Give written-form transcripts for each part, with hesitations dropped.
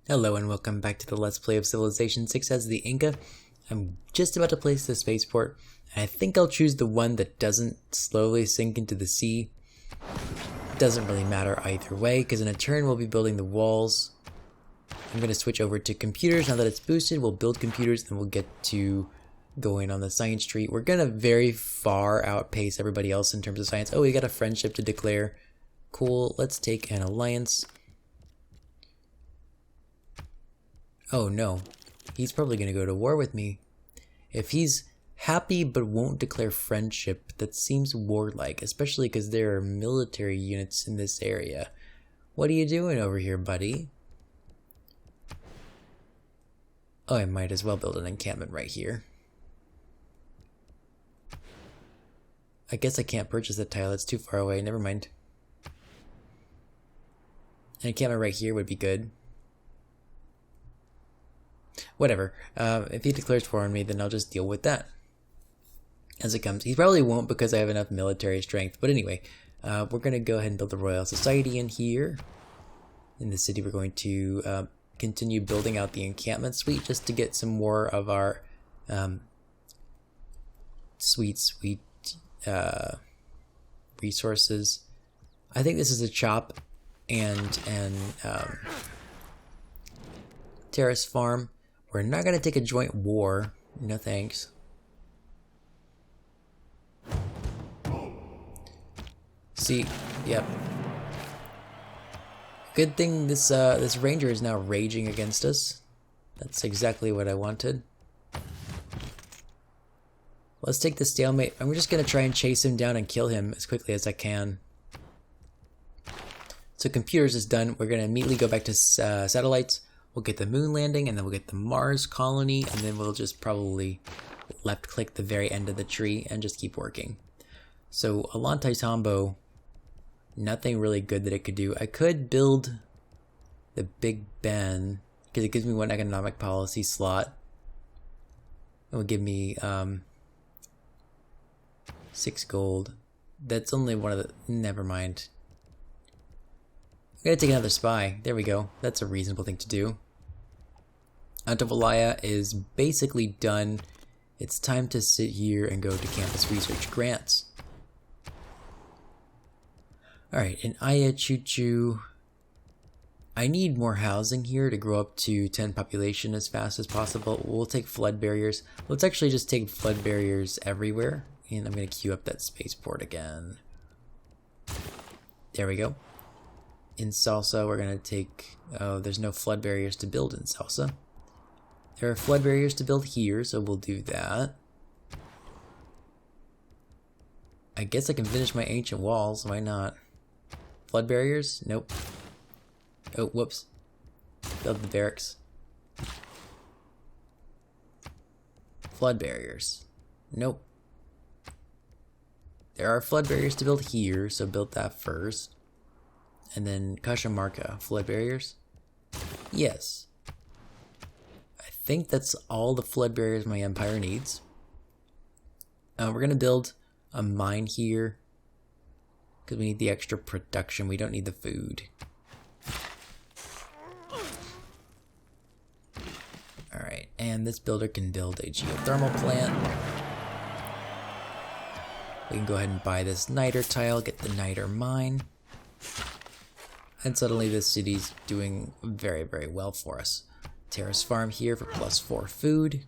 Hello and welcome back to the Let's Play of Civilization 6 as the Inca. I'm just about to place the spaceport, and I think I'll choose the one that doesn't slowly sink into the sea. Doesn't really matter either way, because in a turn we'll be building the walls. I'm going to switch over to computers now that it's boosted. We'll build computers, and we'll get to going on the science tree. We're going to very far outpace everybody else in terms of science. Oh, we got a friendship to declare. Cool, let's take an alliance. Oh no, he's probably going to go to war with me. If he's happy but won't declare friendship, that seems warlike, especially because there are military units in this area. What are you doing over here, buddy? Oh, I might as well build an encampment right here. I guess I can't purchase that tile, it's too far away, never mind. An encampment right here would be good. Whatever. If he declares war on me, then I'll just deal with that as it comes. He probably won't because I have enough military strength. But anyway, we're going to go ahead and build the Royal Society in here. In the city, we're going to continue building out the encampment suite just to get some more of our sweet resources. I think this is a chop and terrace farm. We're not going to take a joint war. No thanks. See, yep. Good thing this this ranger is now raging against us. That's exactly what I wanted. Let's take the stalemate. I'm just going to try and chase him down and kill him as quickly as I can. So computers is done. We're going to immediately go back to satellites. We'll get the moon landing, and then we'll get the Mars colony, and then we'll just probably left-click the very end of the tree and just keep working. So Alante Tombo, nothing really good that it could do. I could build the Big Ben, because it gives me one economic policy slot. It will give me 6 gold. That's only one of the... Never mind. I'm going to take another spy. There we go. That's a reasonable thing to do. Antavalaya is basically done. It's time to sit here and go to campus research grants. Alright, in Ayachuchu, I need more housing here to grow up to 10 population as fast as possible. We'll take flood barriers. Let's actually just take flood barriers everywhere. And I'm going to queue up that spaceport again. There we go. In Salsa, we're going to take... Oh, there's no flood barriers to build in Salsa. There are flood barriers to build here, so we'll do that. I guess I can finish my ancient walls. Why not? Flood barriers? Nope. Oh, whoops. Build the barracks. Flood barriers. Nope. There are flood barriers to build here, so build that first. And then Cajamarca, flood barriers? Yes. I think that's all the flood barriers my empire needs. We're going to build a mine here because we need the extra production. We don't need the food. Alright, and this builder can build a geothermal plant. We can go ahead and buy this niter tile, get the niter mine. And suddenly this city's doing very, very well for us. Terrace farm here for +4 food.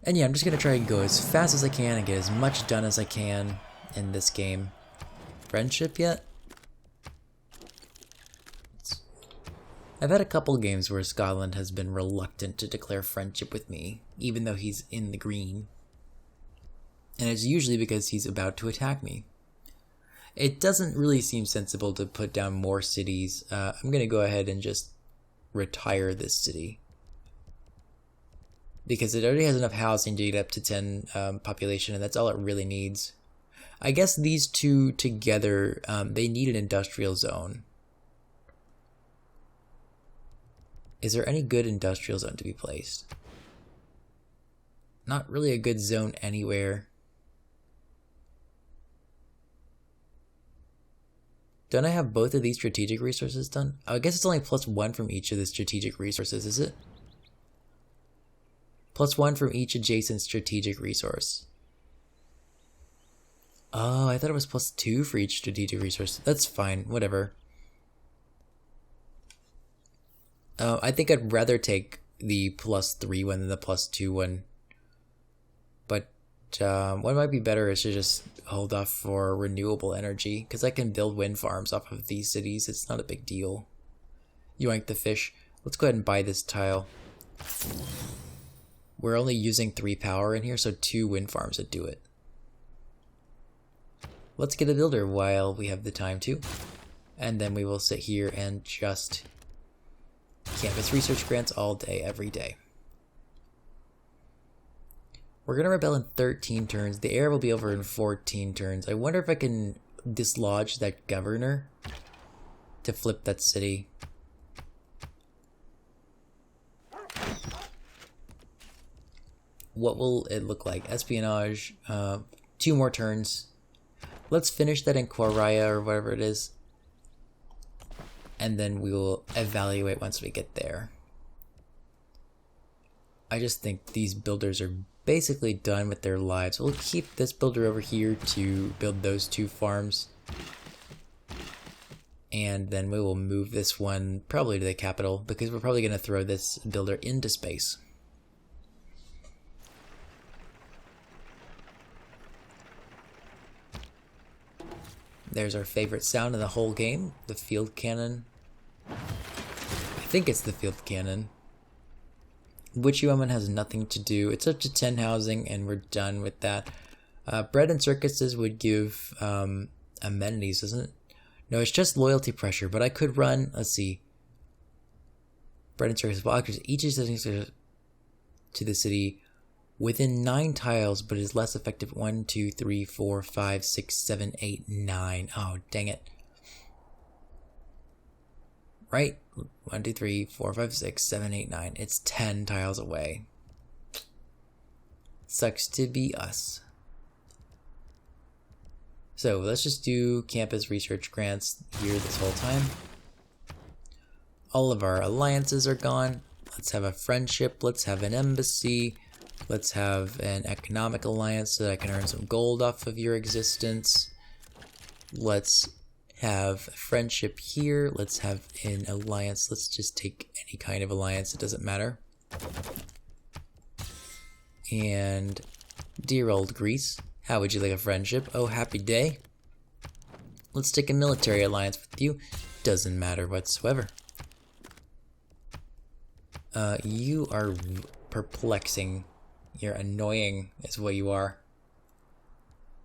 And yeah, I'm just going to try and go as fast as I can and get as much done as I can in this game. Friendship yet? I've had a couple games where Scotland has been reluctant to declare friendship with me, even though he's in the green. And it's usually because he's about to attack me. It doesn't really seem sensible to put down more cities. I'm going to go ahead and just retire this city. Because it already has enough housing to get up to 10 population, and that's all it really needs. I guess these two together, they need an industrial zone. Is there any good industrial zone to be placed? Not really a good zone anywhere. Don't I have both of these strategic resources done? Oh, I guess it's only +1 from each of the strategic resources, is it? +1 from each adjacent strategic resource. Oh, I thought it was +2 for each strategic resource. That's fine, whatever. I think I'd rather take the +3 one than the +2 one. But what might be better is to just hold off for renewable energy, because I can build wind farms off of these cities. It's not a big deal. Yoink the fish. Let's go ahead and buy this tile. We're only using 3 power in here, so 2 wind farms would do it. Let's get a builder while we have the time to. And then we will sit here and just campus research grants all day, every day. We're going to rebel in 13 turns. The heir will be over in 14 turns. I wonder if I can dislodge that governor to flip that city. What will it look like? Espionage. 2 more turns. Let's finish that in Quaraya or whatever it is. And then we will evaluate once we get there. I just think these builders are basically done with their lives. We'll keep this builder over here to build those 2 farms. And then we will move this one probably to the capital, because we're probably going to throw this builder into space. There's our favorite sound in the whole game, the field cannon. I think it's the field cannon. Witchy Woman has nothing to do. It's up to 10 housing and we're done with that. Bread and circuses would give amenities, isn't it? No, it's just loyalty pressure, but I could run, let's see. Bread and circuses, well, each is to the city within 9 tiles, but is less effective. 1, 2, 3, 4, 5, 6, 7, 8, 9. Oh, dang it. Right? 1, 2, 3, 4, 5, 6, 7, 8, 9. It's 10 tiles away. Sucks to be us. So let's just do campus research grants here this whole time. All of our alliances are gone. Let's have a friendship. Let's have an embassy. Let's have an economic alliance so that I can earn some gold off of your existence. Let's have a friendship here. Let's have an alliance. Let's just take any kind of alliance. It doesn't matter. And dear old Greece, how would you like a friendship? Oh, happy day. Let's take a military alliance with you. Doesn't matter whatsoever. You are perplexing. You're annoying is what you are.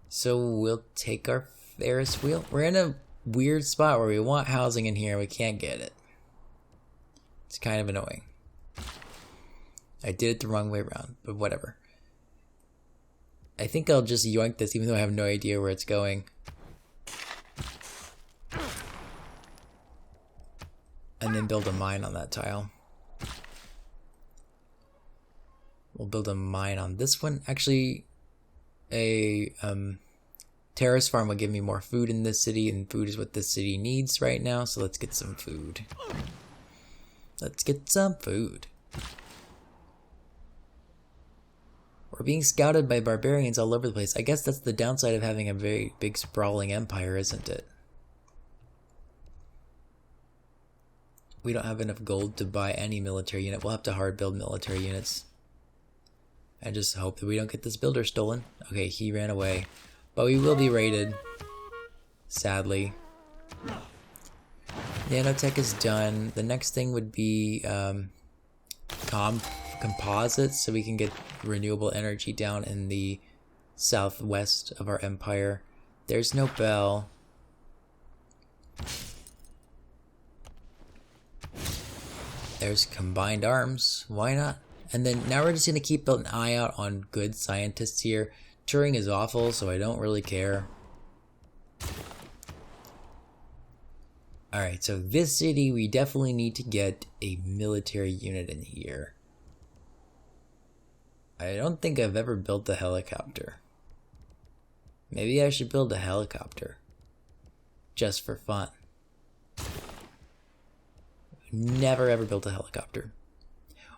So we'll take our Ferris wheel. We're in a weird spot where we want housing in here and we can't get it. It's kind of annoying. I did it the wrong way around, but whatever. I think I'll just yoink this even though I have no idea where it's going. And then build a mine on that tile. We'll build a mine on this one. Actually, a terrace farm will give me more food in this city, and food is what this city needs right now, so let's get some food. Let's get some food. We're being scouted by barbarians all over the place. I guess that's the downside of having a very big sprawling empire, isn't it? We don't have enough gold to buy any military unit. We'll have to hard build military units. I just hope that we don't get this builder stolen. Okay, he ran away. But we will be raided. Sadly. Nanotech is done. The next thing would be composites, so we can get renewable energy down in the southwest of our empire. There's no bell. There's combined arms. Why not? And then now we're just going to keep an eye out on good scientists here. Turing is awful, so I don't really care. Alright, so this city, we definitely need to get a military unit in here. I don't think I've ever built a helicopter. Maybe I should build a helicopter. Just for fun. Never ever built a helicopter.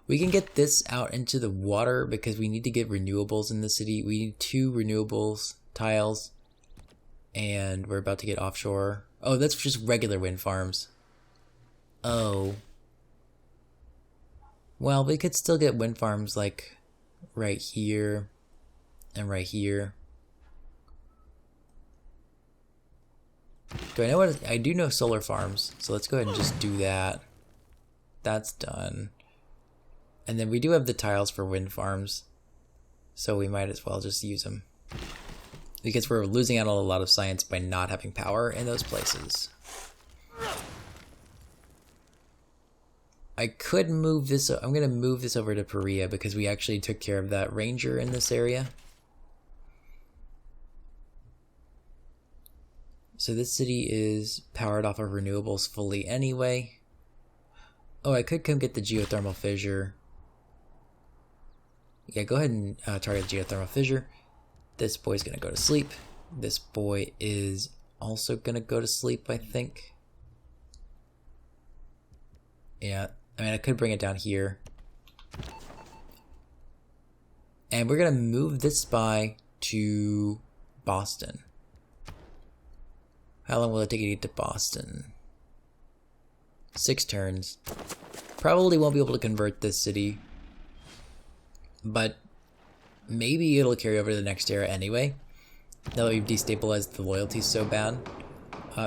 We can get this out into the water because we need to get renewables in the city. We need 2 renewables tiles. And we're about to get offshore. Oh, that's just regular wind farms. Oh. Well, we could still get wind farms like right here and right here. Do I know what? I do know solar farms, so let's go ahead and just do that. That's done. And then we do have the tiles for wind farms, so we might as well just use them. Because we're losing out on a lot of science by not having power in those places. I could move this. I'm going to move this over to Perea because we actually took care of that ranger in this area. So this city is powered off of renewables fully anyway. Oh, I could come get the geothermal fissure. Yeah, go ahead and target geothermal fissure. This boy's gonna go to sleep. This boy is also gonna go to sleep, I think. Yeah, I mean, I could bring it down here. And we're gonna move this spy to Boston. How long will it take you to get to Boston? 6 turns. Probably won't be able to convert this city. But maybe it'll carry over to the next era anyway. Now that we've destabilized the loyalties so bad.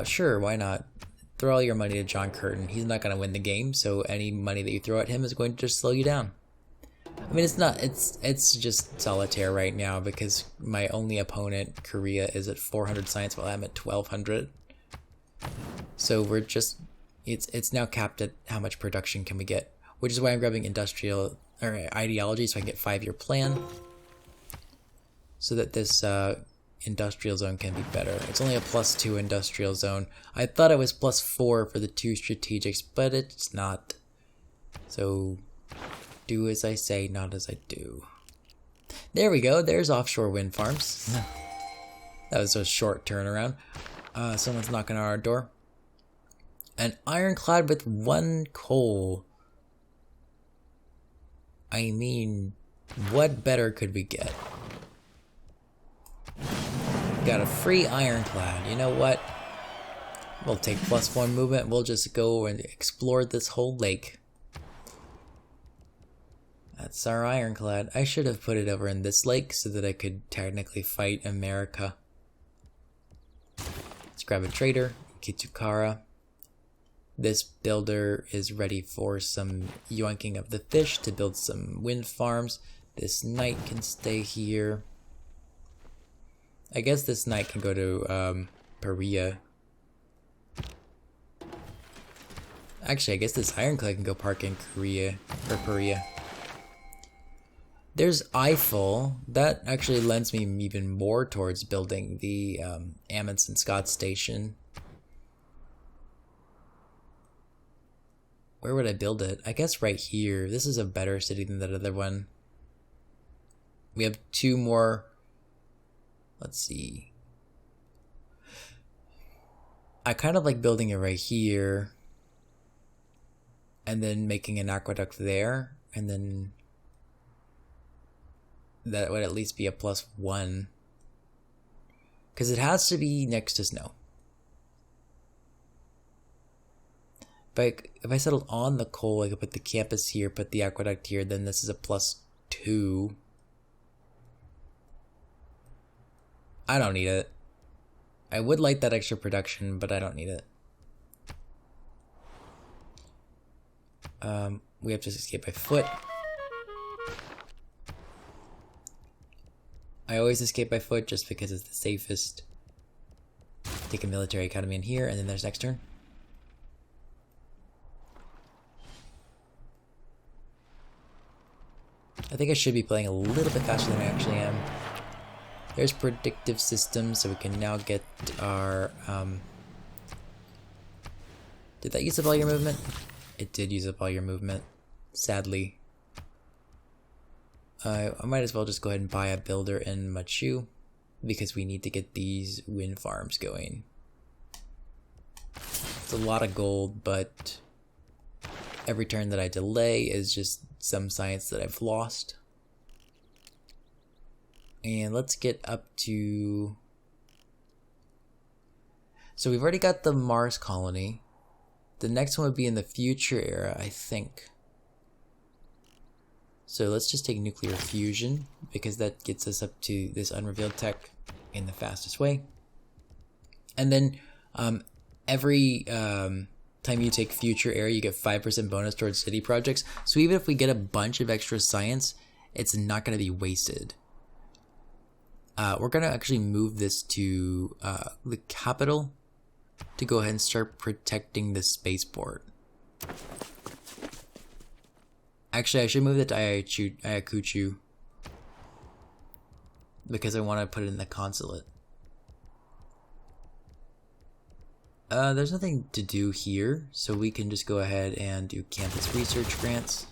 Sure, why not? Throw all your money to John Curtin. He's not going to win the game, so any money that you throw at him is going to just slow you down. I mean, it's just solitaire right now because my only opponent, Korea, is at 400 science while I'm at 1200. So we're just, it's now capped at how much production can we get, which is why I'm grabbing industrial or ideology so I can get 5-year plan. So that this industrial zone can be better. It's only a +2 industrial zone. I thought it was +4 for the 2 strategics, but it's not. So do as I say, not as I do. There we go. There's offshore wind farms. That was a short turnaround. Someone's knocking on our door. An ironclad with 1 coal. I mean, what better could we get? Got a free ironclad. You know what? We'll take +1 movement. We'll just go and explore this whole lake. That's our ironclad. I should have put it over in this lake so that I could technically fight America. Let's grab a trader. Kitsukara. This builder is ready for some yoinking of the fish to build some wind farms. This knight can stay here. I guess this knight can go to Perea. Actually, I guess this ironclad can go park in Korea or Perea. There's Eiffel. That actually lends me even more towards building the Amundsen Scott station. Where would I build it? I guess right here. This is a better city than that other one. We have 2 more. Let's see. I kind of like building it right here. And then making an aqueduct there. And then that would at least be a +1. Because it has to be next to snow. But if I settled on the coal, I could put the campus here, put the aqueduct here, then this is a +2. I don't need it. I would like that extra production, but I don't need it. We have to escape by foot. I always escape by foot just because it's the safest. Take a military academy in here, and then there's next turn. I think I should be playing a little bit faster than I actually am. There's predictive systems, so we can now get our, Did that use up all your movement? It did use up all your movement, sadly. I might as well just go ahead and buy a builder in Machu, because we need to get these wind farms going. It's a lot of gold, but Every turn that I delay is just some science that I've lost. And let's get up to... So we've already got the Mars colony. The next one would be in the future era, I think. So let's just take nuclear fusion, because that gets us up to this unrevealed tech in the fastest way. And then every time you take future era, you get 5% bonus towards city projects. So even if we get a bunch of extra science, it's not going to be wasted. We're going to actually move this to the capital to go ahead and start protecting the spaceport. Actually, I should move that to Ayacucho because I want to put it in the consulate. There's nothing to do here, so we can just go ahead and do campus research grants.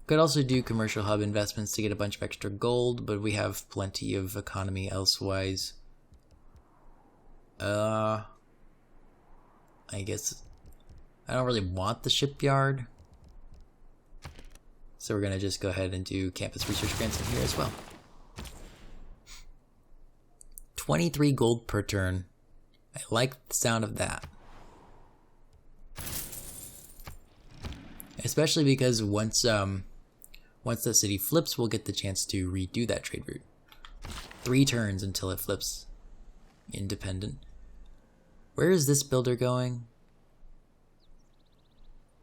Could also do commercial hub investments to get a bunch of extra gold, but we have plenty of economy elsewise. I guess I don't really want the shipyard, so we're gonna just go ahead and do campus research grants in here as well. 23 gold per turn. I like the sound of that. Especially because once the city flips, we'll get the chance to redo that trade route. 3 turns until it flips independent. Where is this builder going?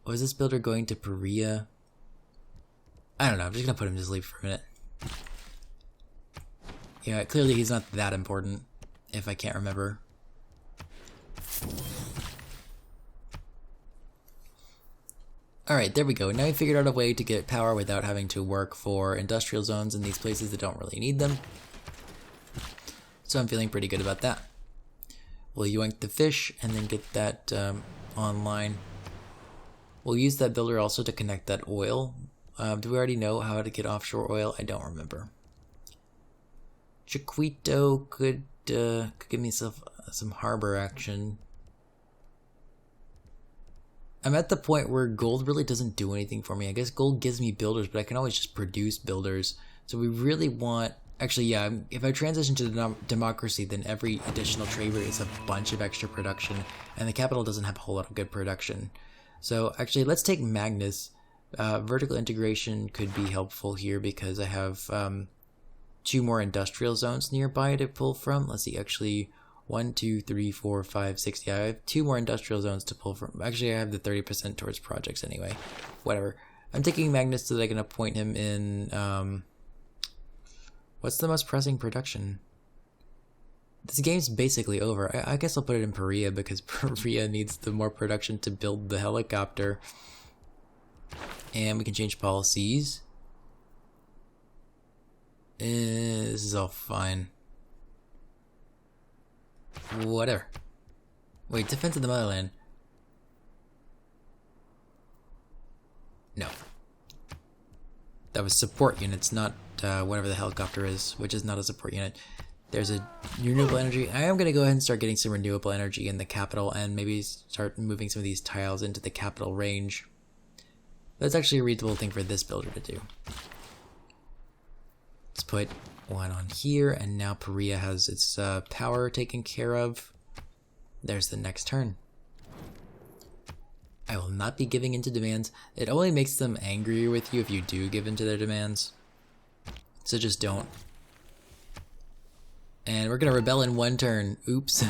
Was this builder going to Perea? I don't know, I'm just gonna put him to sleep for a minute. Yeah, clearly he's not that important, if I can't remember. Alright, there we go. Now we figured out a way to get power without having to work for industrial zones in these places that don't really need them. So I'm feeling pretty good about that. We'll yoink the fish and then get that online. We'll use that builder also to connect that oil. Do we already know how to get offshore oil? I don't remember. Chiquito could give me some harbor action. I'm at the point where gold really doesn't do anything for me. I guess gold gives me builders, but I can always just produce builders. So we really want... Actually, yeah, if I transition to the democracy, then every additional trade route is a bunch of extra production, and the capital doesn't have a whole lot of good production. So actually, let's take Magnus. Vertical integration could be helpful here because I have 2 more industrial zones nearby to pull from. Let's see, actually, 1, 2, 3, 4, 5, 6. Yeah, I have 2 more industrial zones to pull from. Actually, I have the 30% towards projects anyway. Whatever. I'm taking Magnus so that I can appoint him in... what's the most pressing production? This game's basically over. I guess I'll put it in Perea because Perea needs the more production to build the helicopter. And we can change policies. This is all fine. Whatever. Wait, defense of the motherland. No. That was support units, not whatever the helicopter is, which is not a support unit. There's a renewable energy. I am going to go ahead and start getting some renewable energy in the capital and maybe start moving some of these tiles into the capital range. That's actually a reasonable thing for this builder to do. Let's put one on here, and now Perea has its power taken care of. There's the next turn. I will not be giving into demands. It only makes them angrier with you if you do give into their demands. So just don't. And we're gonna rebel in 1 turn. Oops.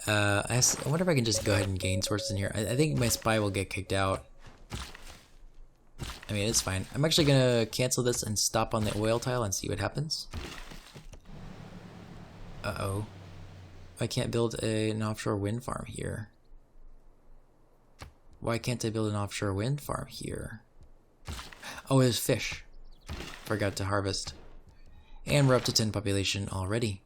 I wonder if I can just go ahead and gain sources in here. I think my spy will get kicked out. I mean, it's fine. I'm actually gonna cancel this and stop on the oil tile and see what happens. Uh-oh. I can't build an offshore wind farm here. Why can't I build an offshore wind farm here? Oh, there's fish. Forgot to harvest. And we're up to 10 population already.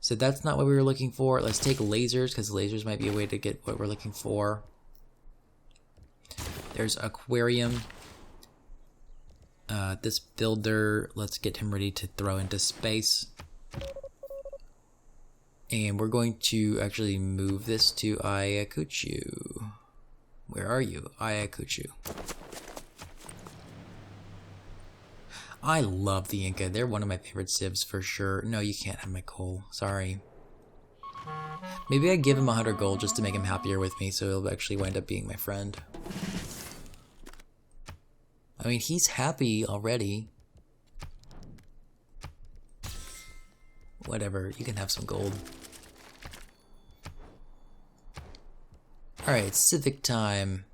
So that's not what we were looking for. Let's take lasers, because lasers might be a way to get what we're looking for. There's aquarium. This builder, let's get him ready to throw into space. And we're going to actually move this to Ayacucho. Where are you? Ayacucho. I love the Inca. They're one of my favorite civs for sure. No, you can't have my coal. Sorry. Maybe I give him 100 gold just to make him happier with me, so he'll actually wind up being my friend. I mean, he's happy already. Whatever, you can have some gold. Alright, civic time.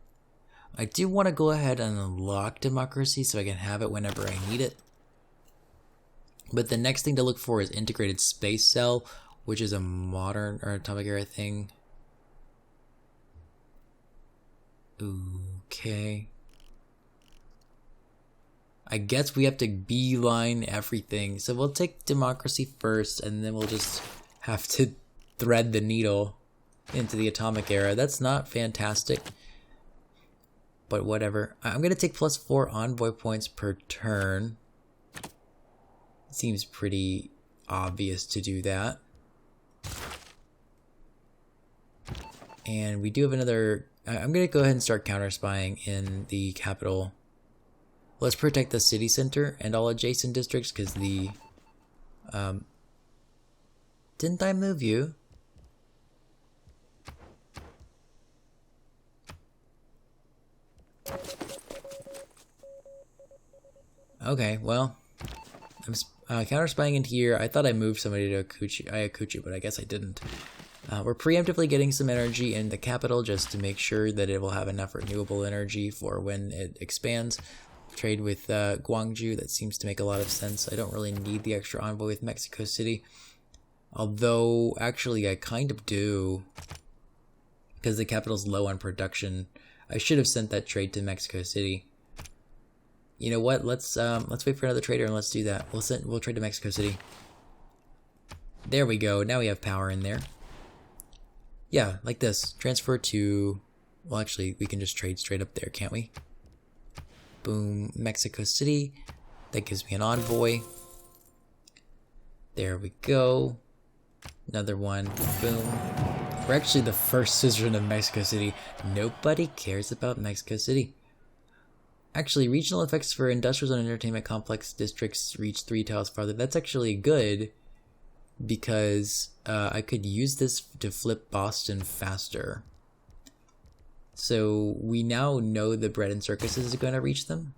I do want to go ahead and unlock democracy so I can have it whenever I need it. But the next thing to look for is integrated space cell, which is a modern or atomic era thing. Okay. I guess we have to beeline everything. So we'll take democracy first, and then we'll just have to thread the needle into the atomic era. That's not fantastic, but whatever. I'm going to take +4 envoy points per turn. Seems pretty obvious to do that. And we do have another... I'm going to go ahead and start counter-spying in the capital. Let's protect the city center and all adjacent districts, because the... didn't I move you? Okay, well... I'm counter-spying in here. I thought I moved somebody to Ayacucho, but I guess I didn't. We're preemptively getting some energy in the capital just to make sure that it will have enough renewable energy for when it expands. Trade with Guangzhou, that seems to make a lot of sense. I don't really need the extra envoy with Mexico City. Although, actually, I kind of do. Because the capital's low on production. I should have sent that trade to Mexico City. You know what? Let's wait for another trader and let's do that. We'll trade to Mexico City. There we go. Now we have power in there. Yeah, like this. Transfer to... Well, actually, we can just trade straight up there, can't we? Boom. Mexico City. That gives me an envoy. There we go. Another one. Boom. We're actually the first suzerain of Mexico City. Nobody cares about Mexico City. Actually, regional effects for industrial and entertainment complex districts reach 3 tiles farther. That's actually good, because I could use this to flip Boston faster. So we now know the bread and circuses are going to reach them.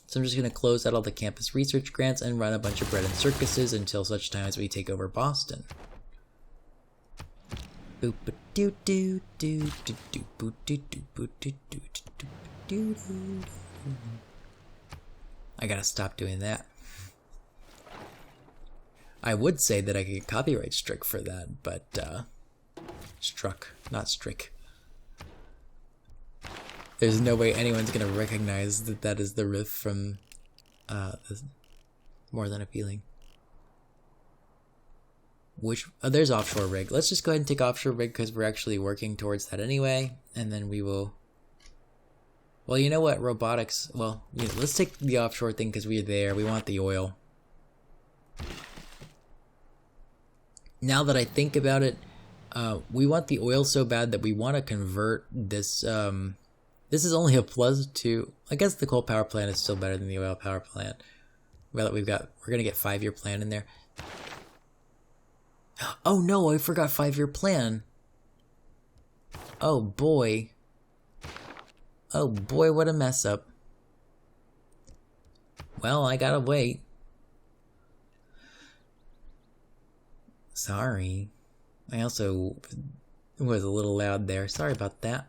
So I'm just going to close out all the campus research grants and run a bunch of bread and circuses until such time as we take over Boston. I gotta stop doing that. I would say that I could get copyright struck for that, but struck, not strick. There's no way anyone's gonna recognize that that is the riff from More Than a Feeling. There's offshore rig. Let's just go ahead and take offshore rig because we're actually working towards that anyway, and then we will... Well, you know what? Robotics. Well, yeah, let's take the offshore thing because we're there. We want the oil. Now that I think about it, we want the oil so bad that we want to convert this. This is only a +2. I guess the coal power plant is still better than the oil power plant. Well, we're gonna get 5-year plan in there. Oh no! I forgot 5-year plan. Oh boy. Oh boy, what a mess up. Well, I gotta wait. Sorry. I also was a little loud there. Sorry about that.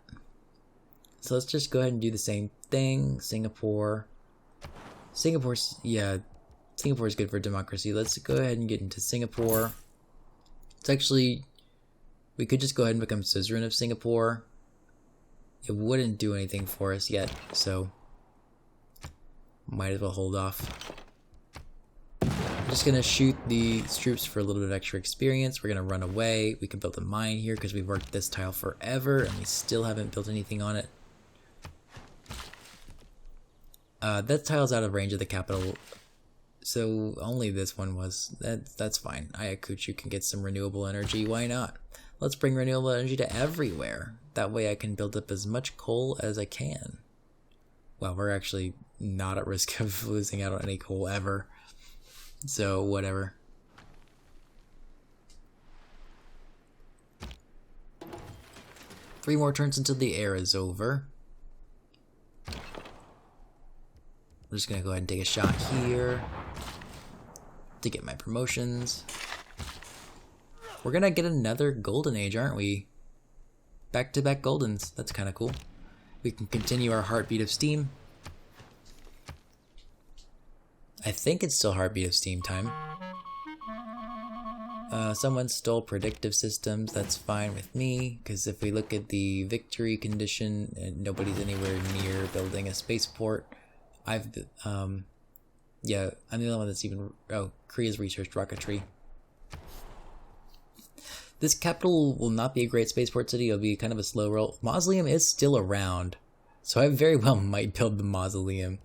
So let's just go ahead and do the same thing. Singapore. Singapore's good for democracy. Let's go ahead and get into Singapore. It's actually... We could just go ahead and become suzerain of Singapore. It wouldn't do anything for us yet, so might as well hold off. I'm just gonna shoot the troops for a little bit of extra experience. We're gonna run away. We can build a mine here because we've worked this tile forever and we still haven't built anything on it. That tile's out of range of the capital, so only this one was. That's fine. Ayacucho can get some renewable energy. Why not? Let's bring renewable energy to everywhere. That way I can build up as much coal as I can. Well, we're actually not at risk of losing out on any coal ever. So, whatever. Three more turns until the era is over. I'm just gonna go ahead and take a shot here to get my promotions. We're gonna get another golden age, aren't we? Back-to-back goldens. That's kind of cool. We can continue our heartbeat of steam. I think it's still heartbeat of steam time. Someone stole predictive systems. That's fine with me, because if we look at the victory condition, and nobody's anywhere near building a spaceport. Yeah, I'm the only one that's even. Oh, Korea's researched rocketry. This capital will not be a great spaceport city. It'll be kind of a slow roll. Mausoleum is still around, so I very well might build the mausoleum.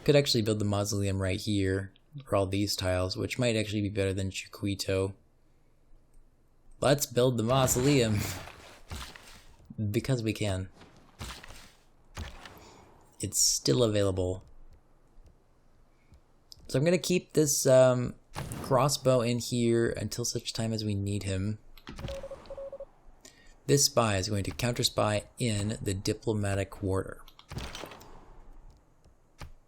Could actually build the mausoleum right here for all these tiles, which might actually be better than Chuquito. Let's build the mausoleum because we can. It's still available. So I'm gonna keep this crossbow in here until such time as we need him. This spy is going to counter spy in the diplomatic quarter.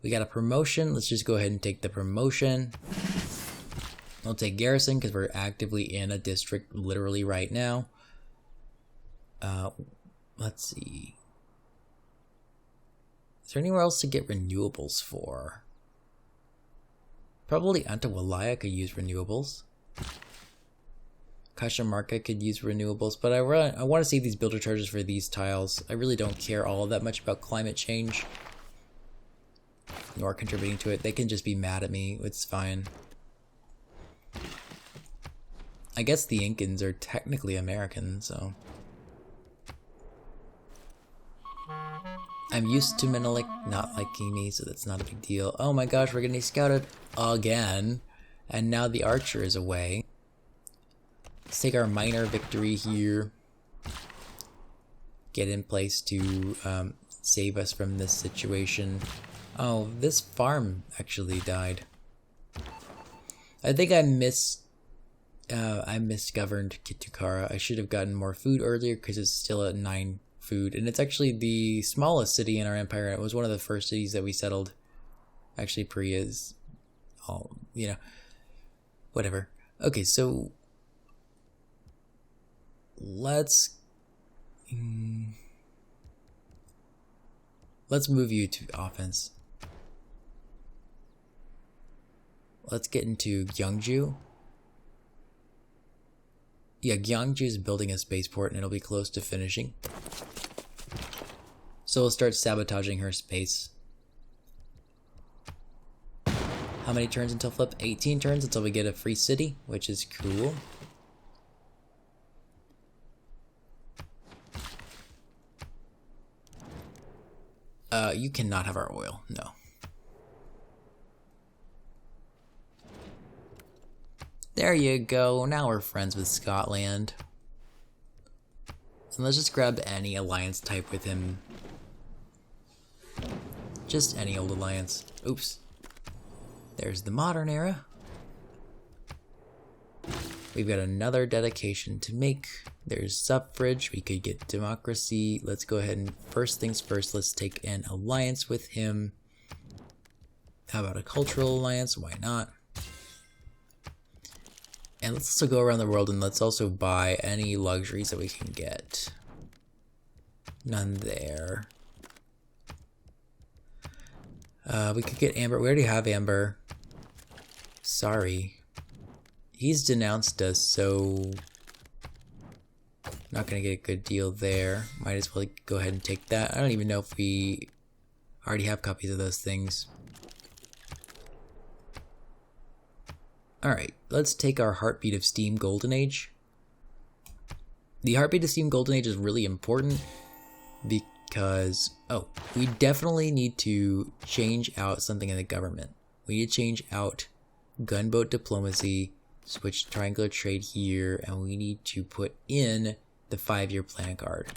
We got a promotion. Let's just go ahead and take the promotion. We'll take garrison because we're actively in a district literally right now. Let's see. Is there anywhere else to get renewables for? Probably Antawalaya could use renewables. Cajamarca could use renewables, but I want to save these builder charges for these tiles. I really don't care all that much about climate change, nor contributing to it. They can just be mad at me. It's fine. I guess the Incans are technically American, so... I'm used to Menelik not liking me, so that's not a big deal. Oh my gosh, we're getting scouted again. And now the archer is away. Let's take our minor victory here. Get in place to save us from this situation. Oh, this farm actually died. I think I misgoverned Kitukara. I should have gotten more food earlier because it's still at 9 food. And it's actually the smallest city in our empire. It was one of the first cities that we settled. Actually, Priya is all, you know, whatever. Okay, so let's move you to offense. Let's get into Gyeongju. Yeah, Gyeongju is building a spaceport and it'll be close to finishing. So we'll start sabotaging her space. How many turns until flip? 18 turns until we get a free city, which is cool. You cannot have our oil, no. There you go, now we're friends with Scotland. And let's just grab any alliance type with him. Just any old alliance. Oops. There's the modern era. We've got another dedication to make. There's suffrage. We could get democracy. Let's go ahead and first things first, let's take an alliance with him. How about a cultural alliance? Why not? And let's also go around the world and let's also buy any luxuries that we can get. None there. We could get Amber. We already have Amber. Sorry. He's denounced us, so not gonna get a good deal there. Might as well go ahead and take that. I don't even know if we already have copies of those things. Alright, let's take our Heartbeat of Steam Golden Age. The Heartbeat of Steam Golden Age is really important because, we definitely need to change out something in the government. We need to change out gunboat diplomacy, switch triangular trade here, and we need to put in the 5-year plan card.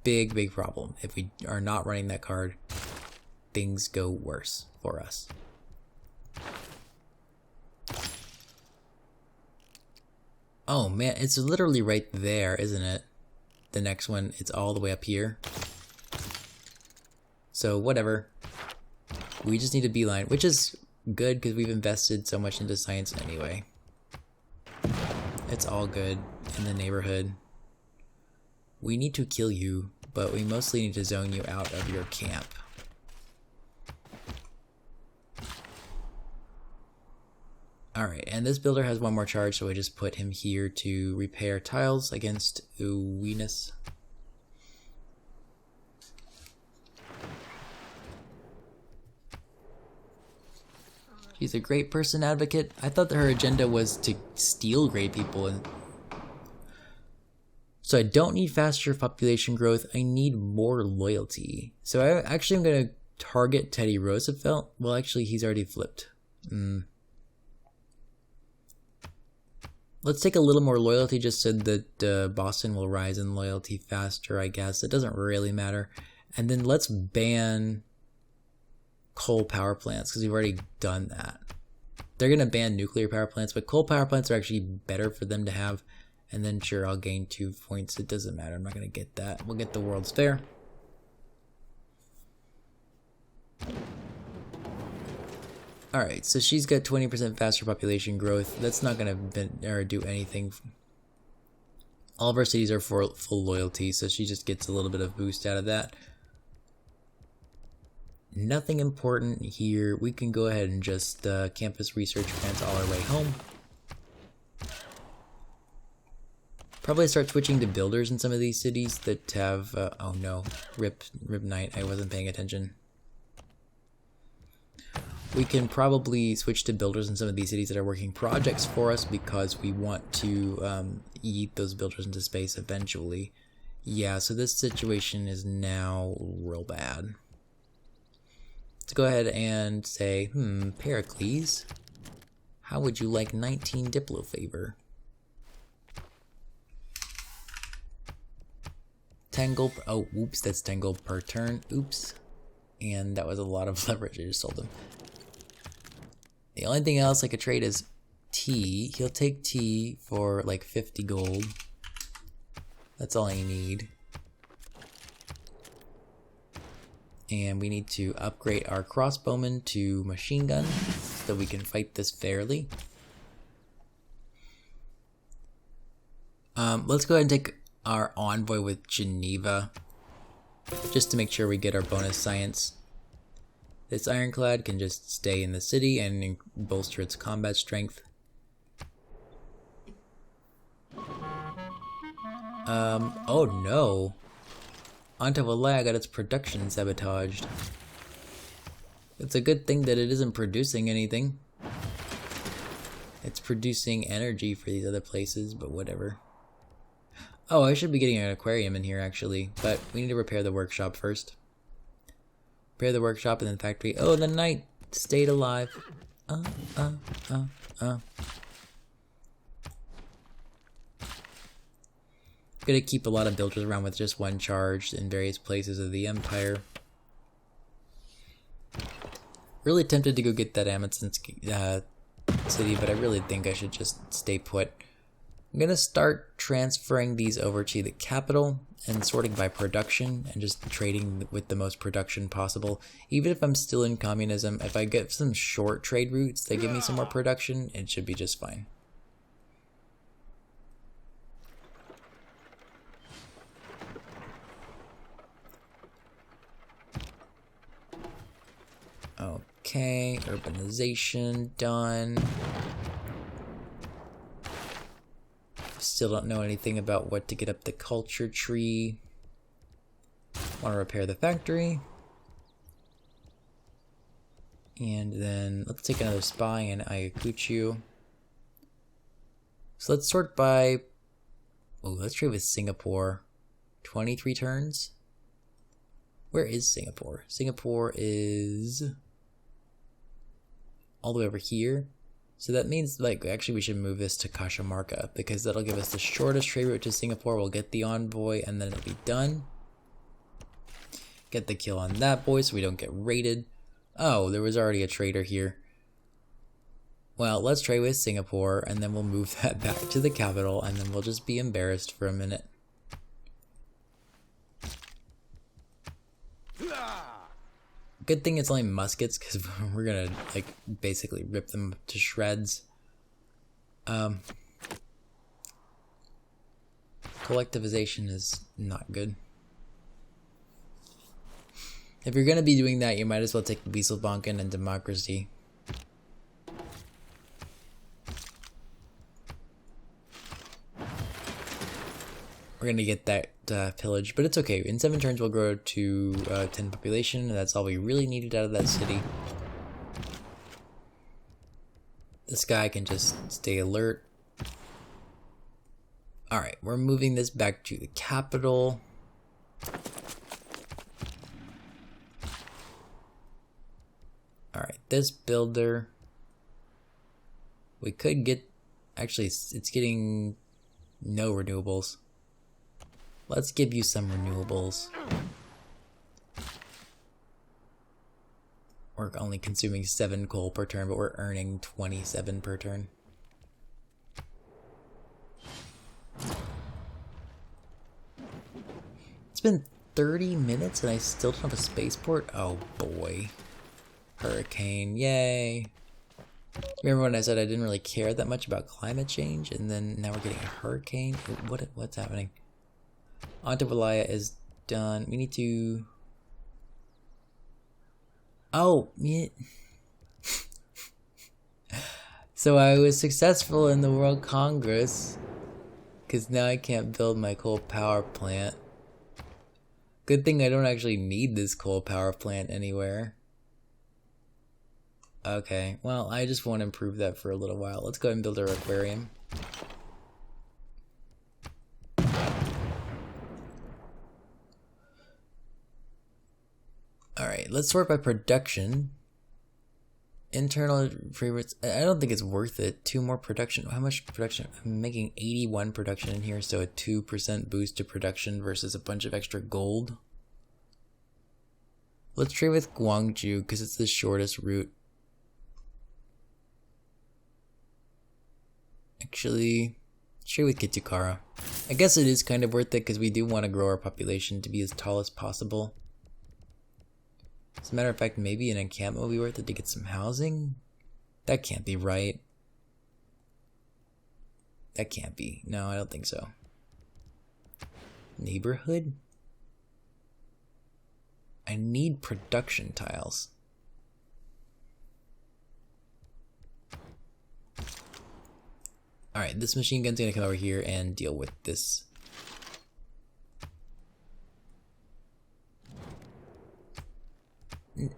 Big problem. If we are not running that card, things go worse for us. Oh man, it's literally right there, isn't it? The next one, it's all the way up here. So whatever. We just need a beeline, which is good because we've invested so much into science anyway. It's all good in the neighborhood. We need to kill you, but we mostly need to zone you out of your camp. Alright, and this builder has one more charge, so I just put him here to repair tiles against Uwinus. She's a great person advocate. I thought that her agenda was to steal great people. And so I don't need faster population growth. I need more loyalty. So I actually am going to target Teddy Roosevelt. Well, actually, he's already flipped. Let's take a little more loyalty just so that Boston will rise in loyalty faster, I guess. It doesn't really matter. And then let's ban coal power plants because we've already done that. They're going to ban nuclear power plants, but coal power plants are actually better for them to have. And then sure, I'll gain 2 points. It doesn't matter. I'm not going to get that. We'll get the World's Fair. Alright, so she's got 20% faster population growth. That's not going to do anything. All of our cities are for full loyalty, so she just gets a little bit of boost out of that. Nothing important here. We can go ahead and just campus research grants all our way home. Probably start switching to builders in some of these cities that have... oh no, Rip Night, I wasn't paying attention. We can probably switch to builders in some of these cities that are working projects for us because we want to eat those builders into space eventually. Yeah, so this situation is now real bad. Let's go ahead and say, Pericles, how would you like 19 Diplo favor? 10 gold, oh, whoops, that's 10 gold per turn, oops. And that was a lot of leverage, I just sold him. The only thing else I could trade is tea. He'll take tea for like 50 gold. That's all I need. And we need to upgrade our crossbowman to machine gun so we can fight this fairly. Let's go ahead and take our envoy with Geneva just to make sure we get our bonus science. This ironclad can just stay in the city and bolster its combat strength. Oh no. Antavalaya got its production sabotaged. It's a good thing that it isn't producing anything. It's producing energy for these other places, but whatever. Oh, I should be getting an aquarium in here actually, but we need to repair the workshop first. Repair the workshop and then the factory. Oh, the knight stayed alive. Gonna keep a lot of builders around with just one charge in various places of the empire. Really tempted to go get that Amundsen city, but I really think I should just stay put. I'm gonna start transferring these over to the capital and sorting by production and just trading with the most production possible. Even if I'm still in communism, if I get some short trade routes that give me some more production, it should be just fine. Okay, urbanization done. Still don't know anything about what to get up the culture tree. Want to repair the factory. And then let's take another spy in Ayacucho. So let's sort by... Oh, let's trade with Singapore. 23 turns? Where is Singapore? Singapore is... all the way over here. So that means, like, actually we should move this to Cajamarca, because that'll give us the shortest trade route to Singapore. We'll get the envoy, and then it'll be done. Get the kill on that boy so we don't get raided. Oh, there was already a trader here. Well, let's trade with Singapore, and then we'll move that back to the capital, and then we'll just be embarrassed for a minute. Good thing it's only muskets, because we're gonna, like, basically rip them to shreds. Collectivization is not good. If you're gonna be doing that, you might as well take Wieselbanken and democracy. We're gonna get that pillage, but it's okay. In 7 turns, we'll grow to 10 population, and that's all we really needed out of that city. This guy can just stay alert. Alright, we're moving this back to the capital. Alright, this builder. We could get... Actually, it's getting no renewables. Let's give you some renewables. We're only consuming 7 coal per turn, but we're earning 27 per turn. It's been 30 minutes and I still don't have a spaceport? Oh boy. Hurricane, yay. Remember when I said I didn't really care that much about climate change, and then now we're getting a hurricane? What's happening? Antavalaya is done. We need to... Oh, yeah. So I was successful in the World Congress, because now I can't build my coal power plant. Good thing I don't actually need this coal power plant anywhere. Okay, well, I just want to improve that for a little while. Let's go ahead and build our aquarium. Alright, let's sort by production. Internal favorites. I don't think it's worth it. 2 more production. How much production? I'm making 81 production in here, so a 2% boost to production versus a bunch of extra gold. Let's trade with Guangzhou because it's the shortest route. Actually, trade with Kitukara. I guess it is kind of worth it because we do want to grow our population to be as tall as possible. As a matter of fact, maybe an encampment will be worth it to get some housing? That can't be right. That can't be. No, I don't think so. Neighborhood? I need production tiles. Alright, this machine gun's gonna come over here and deal with this.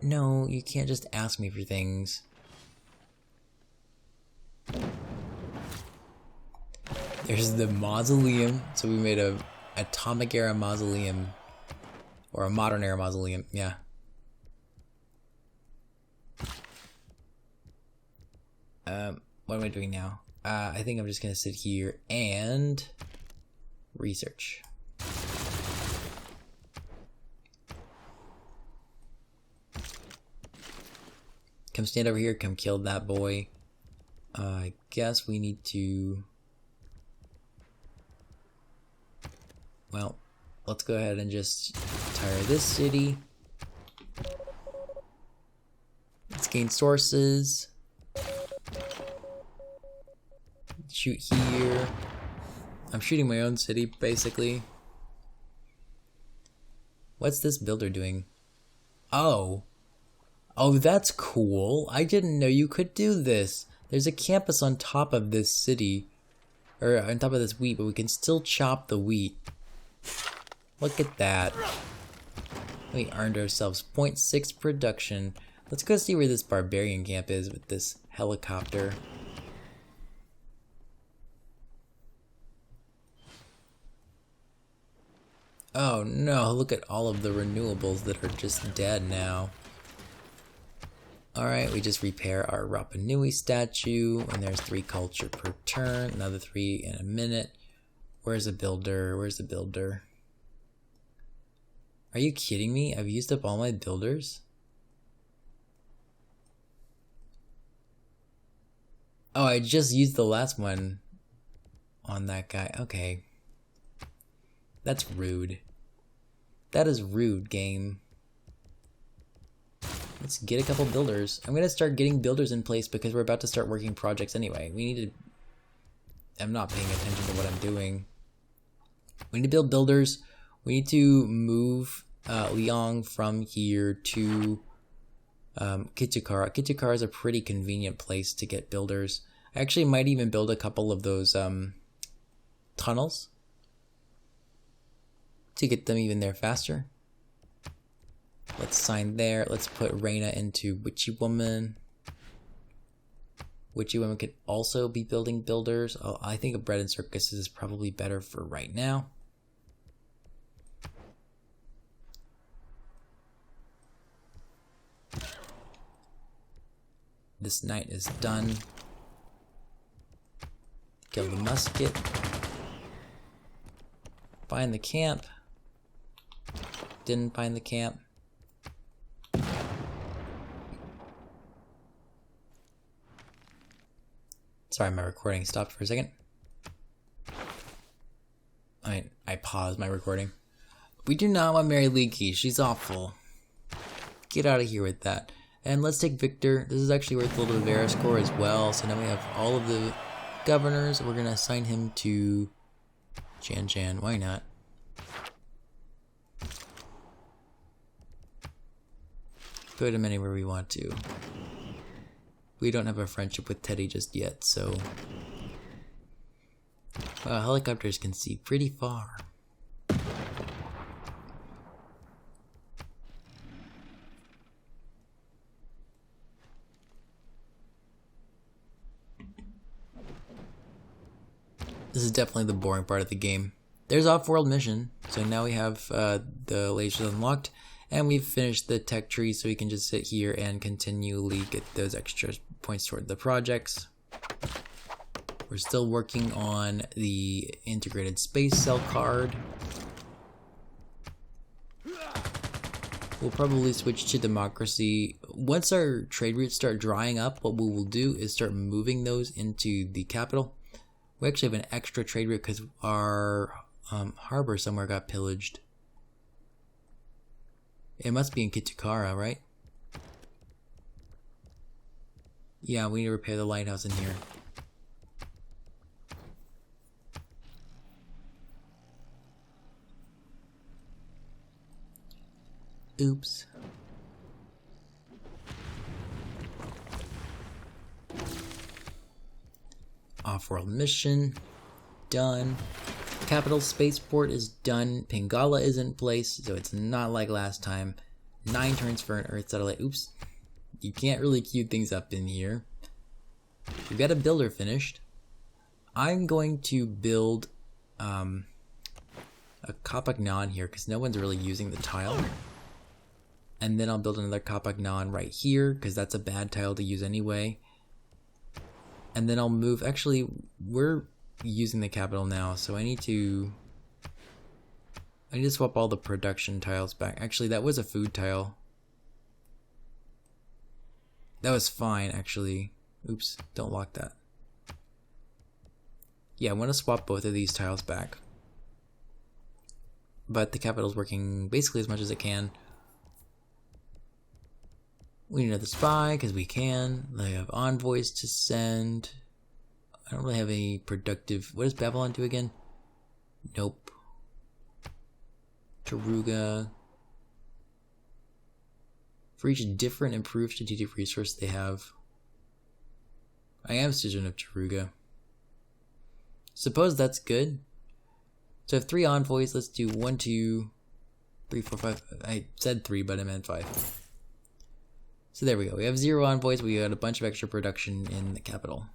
No, you can't just ask me for things. There's the mausoleum. So we made a atomic era mausoleum. Or a modern era mausoleum, yeah. What am I doing now? I think I'm just gonna sit here and research. Come stand over here, come kill that boy. I guess we need to... Well, let's go ahead and just tire this city. Let's gain sources. Shoot here. I'm shooting my own city, basically. What's this builder doing? Oh. Oh, that's cool. I didn't know you could do this. There's a campus on top of this city. Or on top of this wheat, but we can still chop the wheat. Look at that. We earned ourselves 0.6 production. Let's go see where this barbarian camp is with this helicopter. Oh no, look at all of the renewables that are just dead now. Alright, we just repair our Rapa Nui statue, and there's 3 culture per turn, another 3 in a minute. Where's the builder? Where's the builder? Are you kidding me? I've used up all my builders? Oh, I just used the last one on that guy. Okay. That's rude. That is rude, game. Let's get a couple builders. I'm gonna start getting builders in place because we're about to start working projects anyway. We need to... I'm not paying attention to what I'm doing. We need to build builders. We need to move Liang from here to Kichikara. Kichikara is a pretty convenient place to get builders. I actually might even build a couple of those tunnels to get them even there faster. Let's sign there. Let's put Reina into Witchy Woman. Witchy Woman could also be building builders. Oh, I think a Bread and Circus is probably better for right now. This knight is done. Kill the musket. Find the camp. Didn't find the camp. Sorry, my recording stopped for a second. I paused my recording. We do not want Mary Leakey. She's awful. Get out of here with that. And let's take Victor. This is actually worth a little bit of Vera score as well. So now we have all of the governors. We're going to assign him to Jan. Why not? Put him anywhere we want to. We don't have a friendship with Teddy just yet, so... Wow, helicopters can see pretty far. This is definitely the boring part of the game. There's off-world mission, so now we have the lasers unlocked. And we've finished the tech tree, so we can just sit here and continually get those extra points toward the projects. We're still working on the integrated space cell card. We'll probably switch to democracy. Once our trade routes start drying up, what we will do is start moving those into the capital. We actually have an extra trade route because our harbor somewhere got pillaged. It must be in Kichikara, right? Yeah, we need to repair the lighthouse in here. Oops. Off-world mission. Done. Capital Spaceport is done. Pingala is in place, so it's not like last time. 9 turns for an Earth satellite. Oops. You can't really queue things up in here. We've got a builder finished. I'm going to build a Kapagnan here because no one's really using the tile. And then I'll build another Kapagnan right here because that's a bad tile to use anyway. And then I'll move... Actually, we're using the capital now, so I need to swap all the production tiles back. Actually, that was a food tile. That was fine, actually. Oops, don't lock that. Yeah, I want to swap both of these tiles back. But the capital's working basically as much as it can. We need another spy, because we can. They have envoys to send. I don't really have any productive... What does Babylon do again? Nope. Taruga. For each different improved strategic resource they have. I am Citizen of Taruga. Suppose that's good. So I have 3 envoys. Let's do 1, 2, 3, 4, 5. I said 3, but I meant 5. So there we go. We have 0 envoys. We got a bunch of extra production in the capital.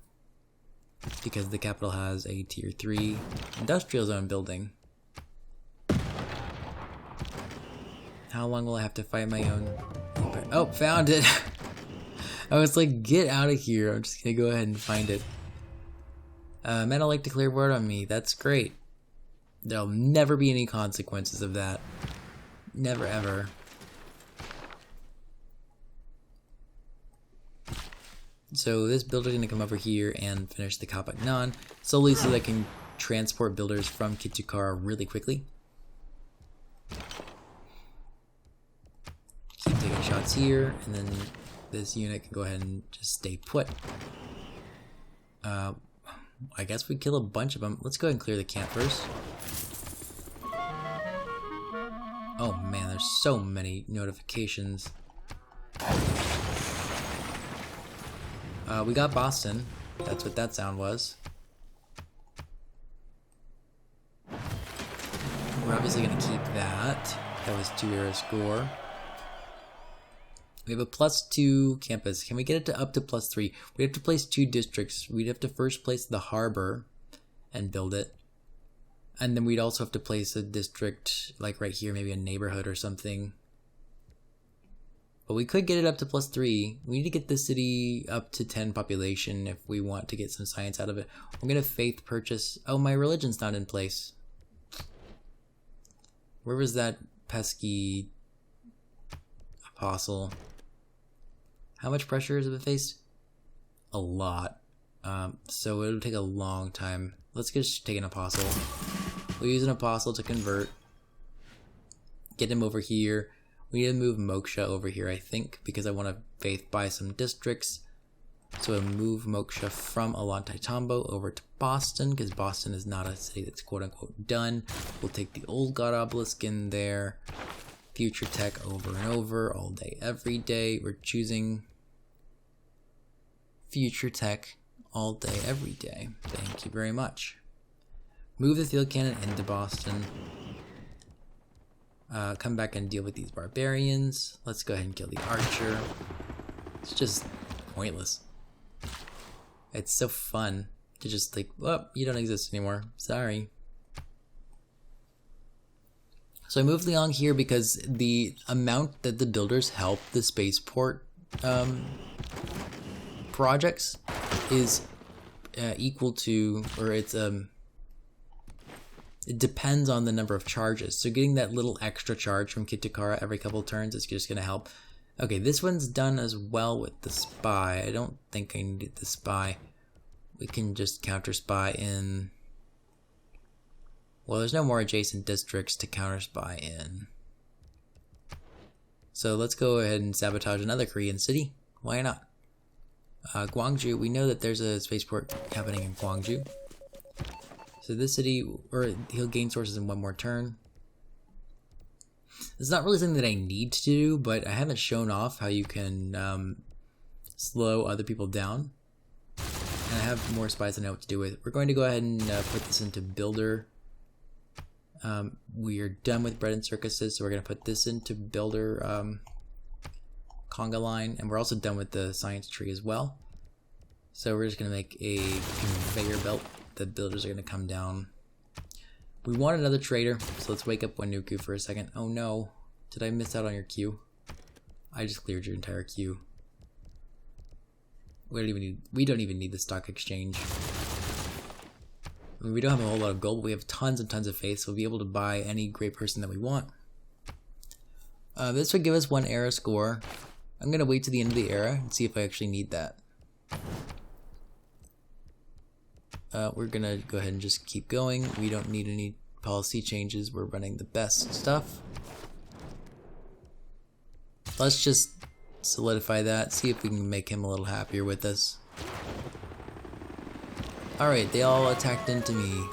Because the capital has a tier 3 industrial zone building. How long will I have to fight my own... Oh, found it! I was like, get out of here. I'm just gonna go ahead and find it. Metal like declared war on me. That's great. There'll never be any consequences of that. Never ever. So this builder's gonna come over here and finish the Kapaknan solely so that I can transport builders from Kitukara really quickly. Keep taking shots here, and then this unit can go ahead and just stay put. I guess we kill a bunch of them. Let's go ahead and clear the camp first. Oh man, there's so many notifications. We got Boston. That's what that sound was. We're obviously going to keep that. That was 2 era score. We have a +2 campus. Can we get it to up to +3? We have to place 2 districts. We'd have to first place the harbor and build it. And then we'd also have to place a district like right here, maybe a neighborhood or something. But we could get it up to +3. We need to get the city up to 10 population if we want to get some science out of it. I'm going to faith purchase. Oh, my religion's not in place. Where was that pesky apostle? How much pressure has it faced? A lot. So it'll take a long time. Let's just take an apostle. We'll use an apostle to convert. Get him over here. We need to move Moksha over here, I think, because I want to faith buy some districts. So we'll move Moksha from Ollantaytambo over to Boston, because Boston is not a city that's quote-unquote done. We'll take the old God Obelisk in there. Future tech over and over, all day, every day. We're choosing future tech all day, every day. Thank you very much. Move the field cannon into Boston. Come back and deal with these barbarians. Let's go ahead and kill the archer. It's just pointless. It's so fun to just like, well, you don't exist anymore. Sorry. So I moved Liang here because the amount that the builders help the spaceport projects is equal to, or it's it depends on the number of charges. So getting that little extra charge from Kitukara every couple of turns is just going to help. Okay, this one's done as well with the spy. I don't think I need the spy. We can just counter spy in. Well, there's no more adjacent districts to counter spy in. So let's go ahead and sabotage another Korean city. Why not? Gwangju, we know that there's a spaceport happening in Gwangju. So this city, or he'll gain sources in 1 more turn. It's not really something that I need to do, but I haven't shown off how you can slow other people down. And I have more spies than I know what to do with. We're going to go ahead and put this into builder. We are done with bread and circuses, so we're going to put this into builder conga line. And we're also done with the science tree as well. So we're just going to make a conveyor belt. The builders are going to come down. We want another trader, so let's wake up Wanuku for a second. Oh no, did I miss out on your queue? I just cleared your entire queue. We don't even need the stock exchange. I mean, we don't have a whole lot of gold, but we have tons and tons of faith, so we'll be able to buy any great person that we want. This would give us 1 era score. I'm going to wait to the end of the era and see if I actually need that. We're gonna go ahead and just keep going. We don't need any policy changes. We're running the best stuff. Let's just solidify that, see if we can make him a little happier with us. Alright, they all attacked into me.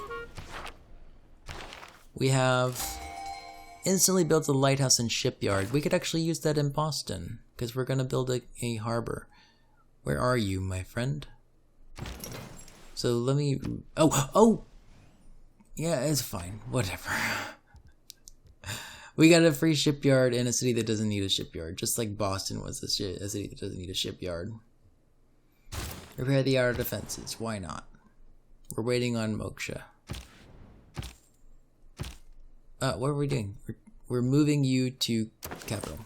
We have instantly built a lighthouse and shipyard. We could actually use that in Boston, because we're gonna build a harbor. Where are you, my friend? So let me, oh, yeah, it's fine, whatever. We got a free shipyard in a city that doesn't need a shipyard, just like Boston was a city that doesn't need a shipyard. Repair the outer defenses, why not? We're waiting on Moksha. What are we doing? We're moving you to capital.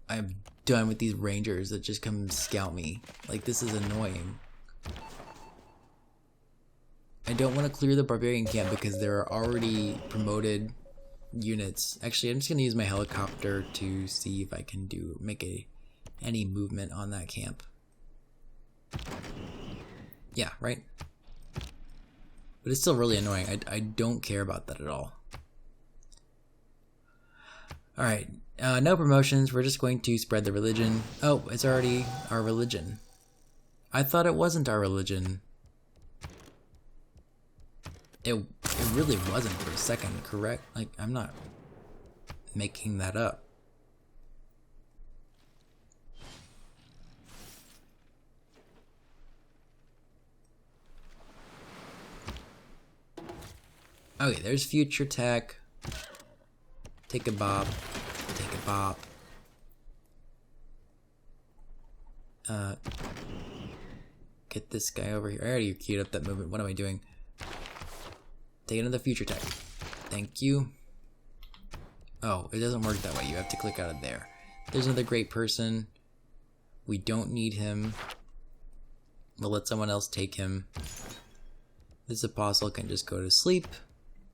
I have done with these rangers that just come scout me. Like, this is annoying. I don't want to clear the barbarian camp because there are already promoted units. Actually, I'm just going to use my helicopter to see if I can make any movement on that camp. Yeah, right? But it's still really annoying. I don't care about that at all. Alright, no promotions. We're just going to spread the religion. Oh, it's already our religion. I thought it wasn't our religion. It really wasn't for a second, correct? Like, I'm not making that up. Okay, there's future tech. Take a bop. Take a bop. Get this guy over here. I already queued up that movement. What am I doing? Take another future tech. Thank you. Oh, it doesn't work that way. You have to click out of there. There's another great person. We don't need him. We'll let someone else take him. This apostle can just go to sleep.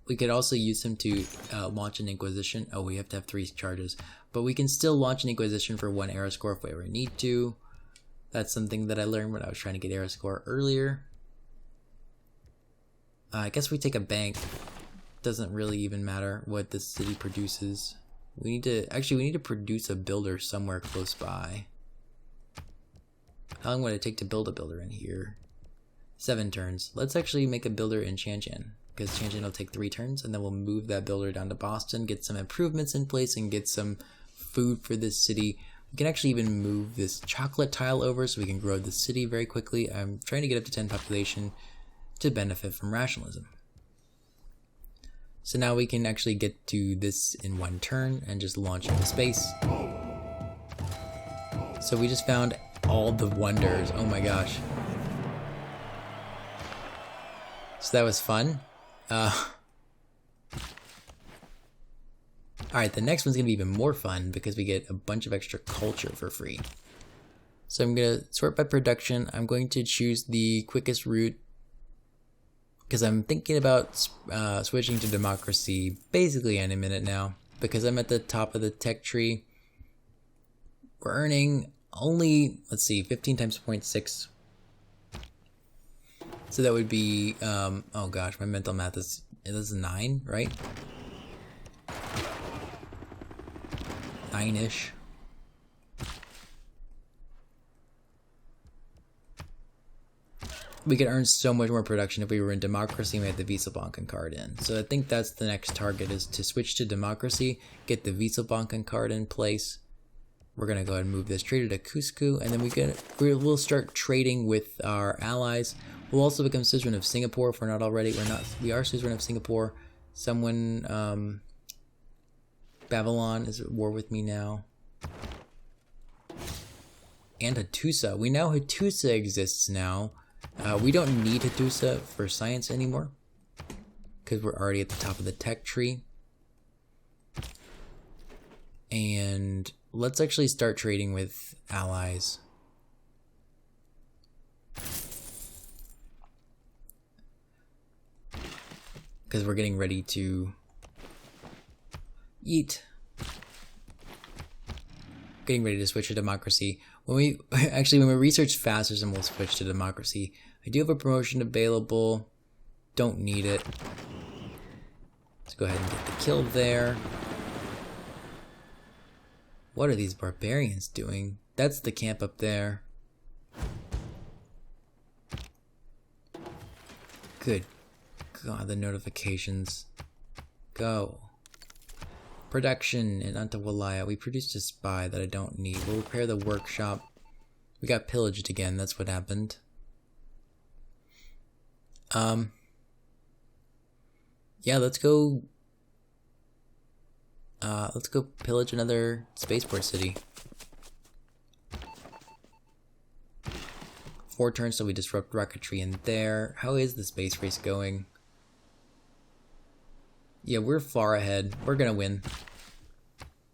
We could also use him to launch an Inquisition. Oh, we have to have 3 charges. But we can still launch an Inquisition for 1 arrow score if we ever need to. That's something that I learned when I was trying to get arrow score earlier. I guess we take a bank. Doesn't really even matter what this city produces. We need to produce a builder somewhere close by. How long would it take to build a builder in here? 7 turns. Let's actually make a builder in Shanshan, because Shanshan will take 3 turns, and then we'll move that builder down to Boston, get some improvements in place, and get some food for this city. We can actually even move this chocolate tile over so we can grow the city very quickly. I'm trying to get up to 10 population to benefit from rationalism. So now we can actually get to this in 1 turn and just launch into space. So we just found all the wonders. Oh my gosh. So that was fun. Alright, the next one's going to be even more fun because we get a bunch of extra culture for free. So I'm going to sort by production. I'm going to choose the quickest route because I'm thinking about switching to democracy basically any minute now because I'm at the top of the tech tree. We're earning only, let's see, 15 times 0.6. So that would be, oh gosh, my mental math is 9, right? 9-ish. We could earn so much more production if we were in democracy and we had the Wieselbanken card in. So I think that's the next target, is to switch to democracy, get the Wieselbanken card in place. We're going to go ahead and move this trader to Cusco, and then we'll start trading with our allies. We'll also become suzerain of Singapore if we're not already. We are suzerain of Singapore. Someone, Babylon is at war with me now. And Hattusa. We know Hattusa exists now. We don't need Hattusa for science anymore because we're already at the top of the tech tree. And let's actually start trading with allies. Because we're getting ready to eat. Getting ready to switch to democracy. When we research fascism, we'll switch to democracy. I do have a promotion available. Don't need it. Let's go ahead and get the kill there. What are these barbarians doing? That's the camp up there. Good God, the notifications. Go. Production in Antawalaya. We produced a spy that I don't need. We'll repair the workshop. We got pillaged again. That's what happened. Yeah, let's go pillage another spaceport city. 4 turns so we disrupt rocketry in there. How is the space race going? Yeah, we're far ahead. We're gonna win.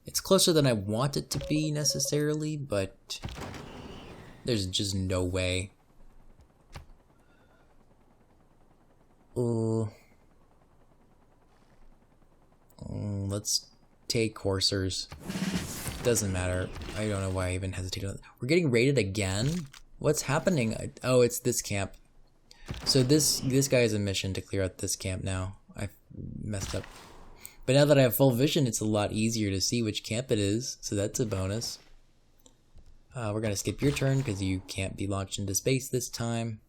It's closer than I want it to be necessarily, but there's just no way. Let's take coursers. Doesn't matter. I don't know why I even hesitated on that. We're getting raided again? What's happening? Oh, it's this camp. So this guy has a mission to clear out this camp now. I messed up. But now that I have full vision, it's a lot easier to see which camp it is. So that's a bonus. We're going to skip your turn because you can't be launched into space this time.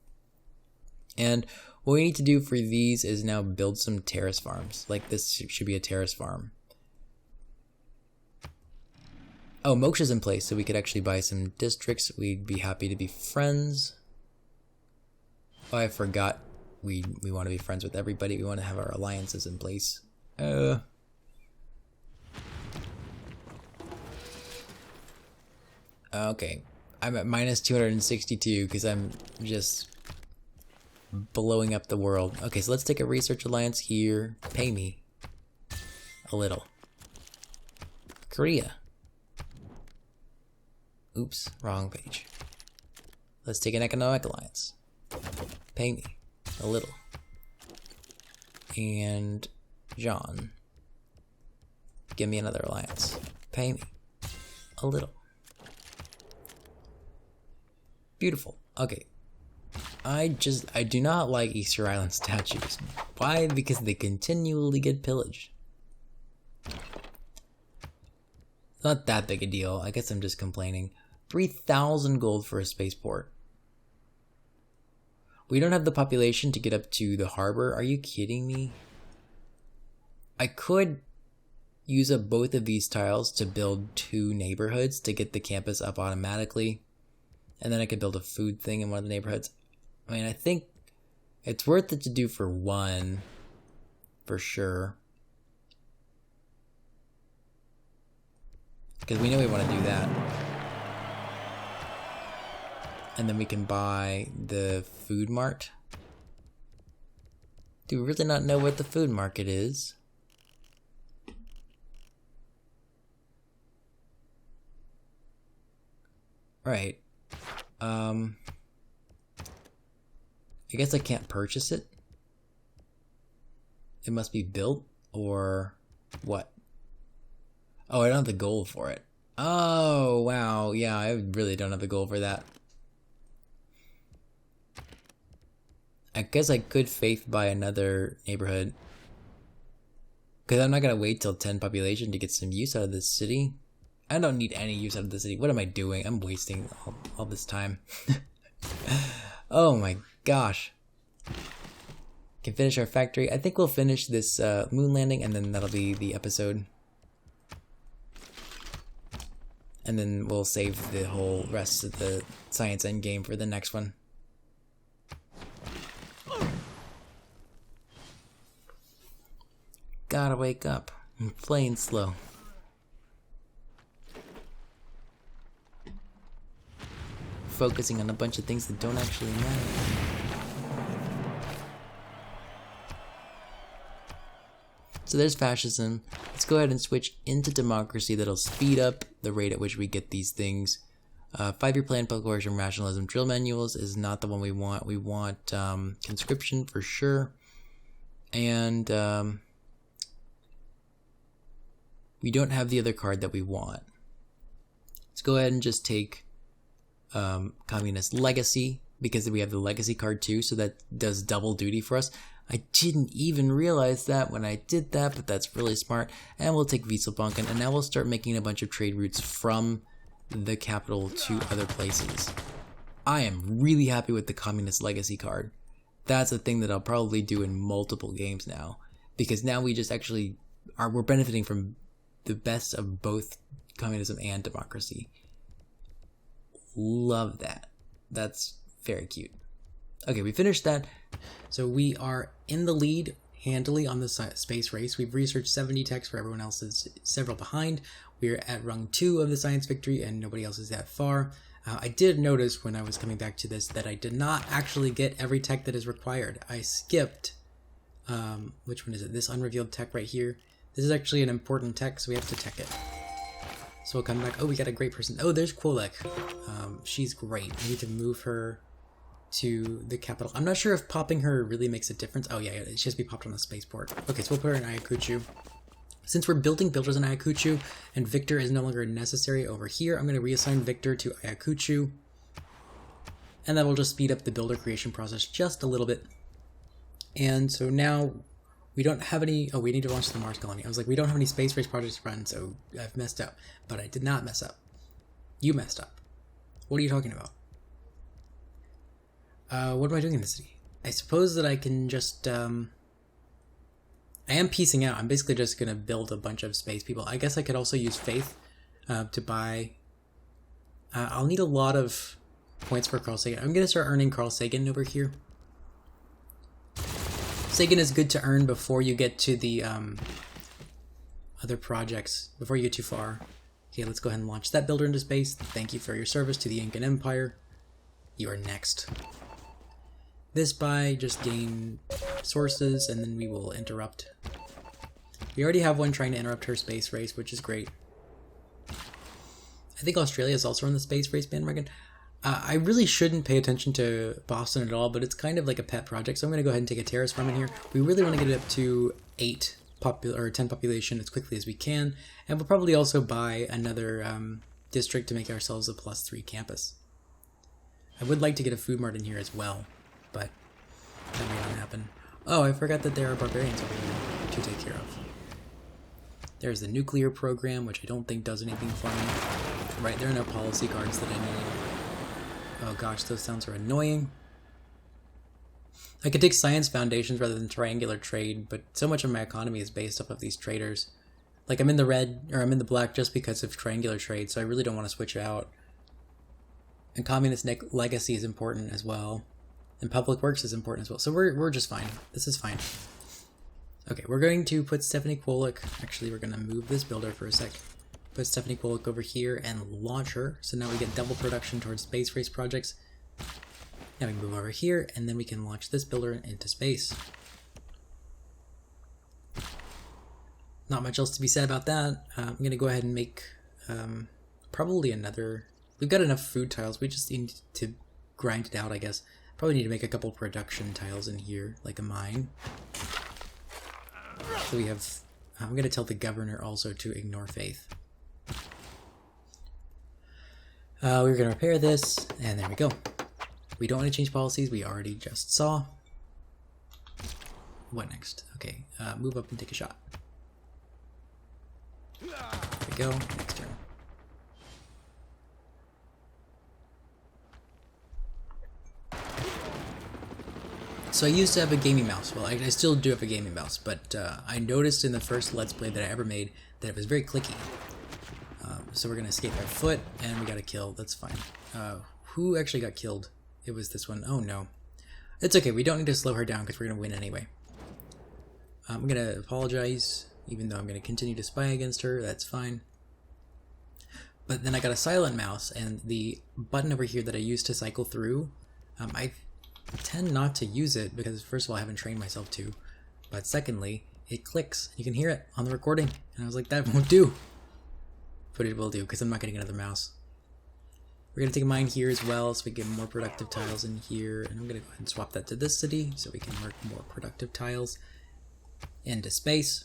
And what we need to do for these is now build some terrace farms. Like this should be a terrace farm. Oh, Moksha's in place, so we could actually buy some districts. We'd be happy to be friends. Oh, I forgot. We want to be friends with everybody. We want to have our alliances in place. Okay. I'm at minus 262 because I'm just blowing up the world. Okay, so let's take a research alliance here. Pay me a little. Korea. Oops, wrong page. Let's take an economic alliance. Pay me a little. And John. Give me another alliance. Pay me a little. Beautiful. Okay. I do not like Easter Island statues. Why? Because they continually get pillaged. Not that big a deal. I guess I'm just complaining. 3,000 gold for a spaceport. We don't have the population to get up to the harbor. Are you kidding me? I could use up both of these tiles to build 2 neighborhoods to get the campus up automatically. And then I could build a food thing in one of the neighborhoods. I mean, I think it's worth it to do for 1. For sure. Because we know we want to do that. And then we can buy the food mart. Do we really not know what the food market is? Right. I guess I can't purchase it. It must be built, or what? Oh, I don't have the gold for it. Oh, wow. Yeah, I really don't have the gold for that. I guess I could faith buy another neighborhood. Because I'm not going to wait till 10 population to get some use out of this city. I don't need any use out of the city. What am I doing? I'm wasting all this time. Oh my gosh. Can finish our factory. I think we'll finish this moon landing and then that'll be the episode. And then we'll save the whole rest of the science end game for the next one. Gotta wake up. I'm playing slow. Focusing on a bunch of things that don't actually matter. So there's fascism. Let's go ahead and switch into democracy. That'll speed up the rate at which we get these things. 5-year plan, public coercion, rationalism, drill manuals is not the one we want. We want conscription for sure. And we don't have the other card that we want. Let's go ahead and just take Communist Legacy, because we have the Legacy card too, so that does double duty for us. I didn't even realize that when I did that, but that's really smart. And we'll take Wieselbanken, and now we'll start making a bunch of trade routes from the capital to other places. I am really happy with the Communist Legacy card. That's a thing that I'll probably do in multiple games now, because now we just actually we're benefiting from the best of both communism and democracy. Love that. That's very cute. Okay, we finished that. So we are in the lead handily on the space race. We've researched 70 techs for everyone else is several behind. We're at rung 2 of the science victory and nobody else is that far. I did notice when I was coming back to this that I did not actually get every tech that is required. I skipped, which one is it? This unrevealed tech right here. This is actually an important tech, so we have to tech it. So we'll come back. Oh, we got a great person. Oh, there's Quolek. She's great. We need to move her to the capital. I'm not sure if popping her really makes a difference. Oh yeah, she has to be popped on the spaceport. Okay, so we'll put her in Ayacucho. Since we're building builders in Ayacucho and Victor is no longer necessary over here, I'm going to reassign Victor to Ayacucho. And that will just speed up the builder creation process just a little bit. And so now we don't have any... Oh, we need to launch the Mars colony. I was like, we don't have any space race projects to run, so I've messed up. But I did not mess up. You messed up. What are you talking about? What am I doing in the city? I suppose that I can just... I am piecing out. I'm basically just going to build a bunch of space people. I guess I could also use Faith to buy... I'll need a lot of points for Carl Sagan. I'm going to start earning Carl Sagan over here. Sagan is good to earn before you get to the other projects, before you get too far. Okay, let's go ahead and launch that builder into space. Thank you for your service to the Incan Empire. You are next. This by just gain sources, and then we will interrupt. We already have one trying to interrupt her space race, which is great. I think Australia is also on the space race bandwagon. I really shouldn't pay attention to Boston at all, but it's kind of like a pet project, so I'm going to go ahead and take a terrace farm in here. We really want to get it up to 10 population as quickly as we can, and we'll probably also buy another district to make ourselves a +3 campus. I would like to get a food mart in here as well, but that may not happen. Oh, I forgot that there are barbarians over here to take care of. There's the nuclear program, which I don't think does anything for me. Right, there are no policy cards that I need. Oh gosh, those sounds are annoying. I could take science foundations rather than triangular trade, but so much of my economy is based off of these traders. Like, I'm in the red, or I'm in the black just because of triangular trade, so I really don't want to switch out. And communist legacy is important as well. And public works is important as well. So we're just fine. This is fine. Okay, we're going to put Stephanie Quolek. Actually, we're going to move this builder for a sec. Put Stephanie Quolek over here and launch her. So now we get double production towards space race projects. Now we can move over here, and then we can launch this builder into space. Not much else to be said about that. I'm going to go ahead and make probably another... We've got enough food tiles. We just need to grind it out, I guess. Probably need to make a couple production tiles in here, like a mine. So we have... I'm going to tell the governor also to ignore Faith. We're going to repair this, and there we go. We don't want to change policies, we already just saw. What next? Okay, move up and take a shot. There we go, next turn. So I used to have a gaming mouse. Well, I still do have a gaming mouse, but I noticed in the first Let's Play that I ever made that it was very clicky. So we're going to escape by foot, and we got a kill. That's fine. Who actually got killed? It was this one. Oh no. It's okay, we don't need to slow her down because we're going to win anyway. I'm going to apologize, even though I'm going to continue to spy against her. That's fine. But then I got a silent mouse, and the button over here that I used to cycle through, I tend not to use it because, first of all, I haven't trained myself to. But secondly, it clicks. You can hear it on the recording. And I was like, that won't do. But it will do because I'm not getting another mouse. We're going to take a mine here as well so we get more productive tiles in here. And I'm going to go ahead and swap that to this city so we can work more productive tiles into space.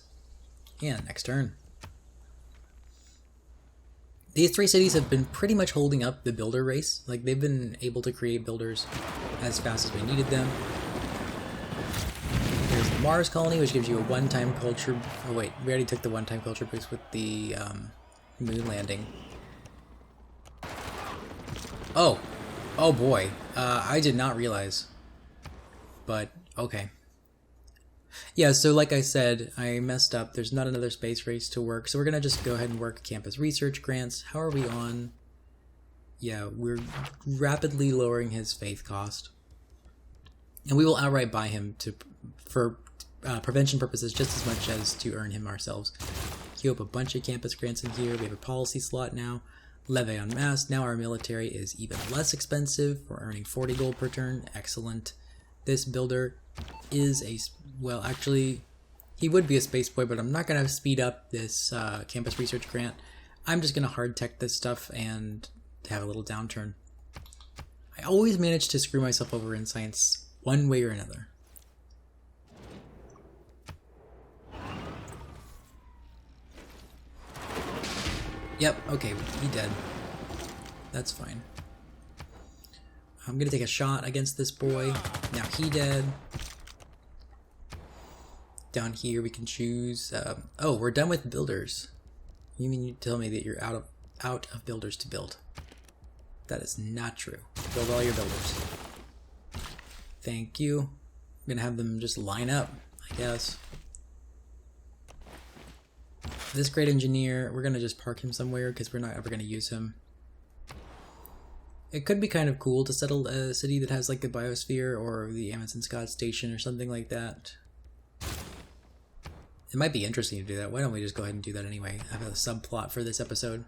And next turn. These three cities have been pretty much holding up the builder race. Like, they've been able to create builders as fast as we needed them. There's the Mars colony, which gives you a one-time culture... Oh wait, we already took the one-time culture boost with the moon landing. Oh! Oh boy. I did not realize. But, okay. Yeah, so like I said, I messed up. There's not another space race to work, so we're going to just go ahead and work campus research grants. How are we on? Yeah, we're rapidly lowering his faith cost. And we will outright buy him for prevention purposes just as much as to earn him ourselves. Queue up a bunch of campus grants in here. We have a policy slot now. Levy en masse. Now our military is even less expensive. We're earning 40 gold per turn. Excellent. This builder is a... Well, actually, he would be a space boy, but I'm not going to speed up this campus research grant. I'm just going to hard tech this stuff and have a little downturn. I always manage to screw myself over in science one way or another. Yep, okay, he dead. That's fine. I'm gonna take a shot against this boy. Now he dead. Down here we can choose... oh, we're done with builders. You mean you tell me that you're out of builders to build? That is not true. Build all your builders. Thank you. I'm gonna have them just line up, I guess. This great engineer, we're gonna just park him somewhere because we're not ever gonna use him. It could be kind of cool to settle a city that has like the biosphere or the Amundsen Scott Station or something like that. It might be interesting to do that. Why don't we just go ahead and do that anyway? I have a subplot for this episode.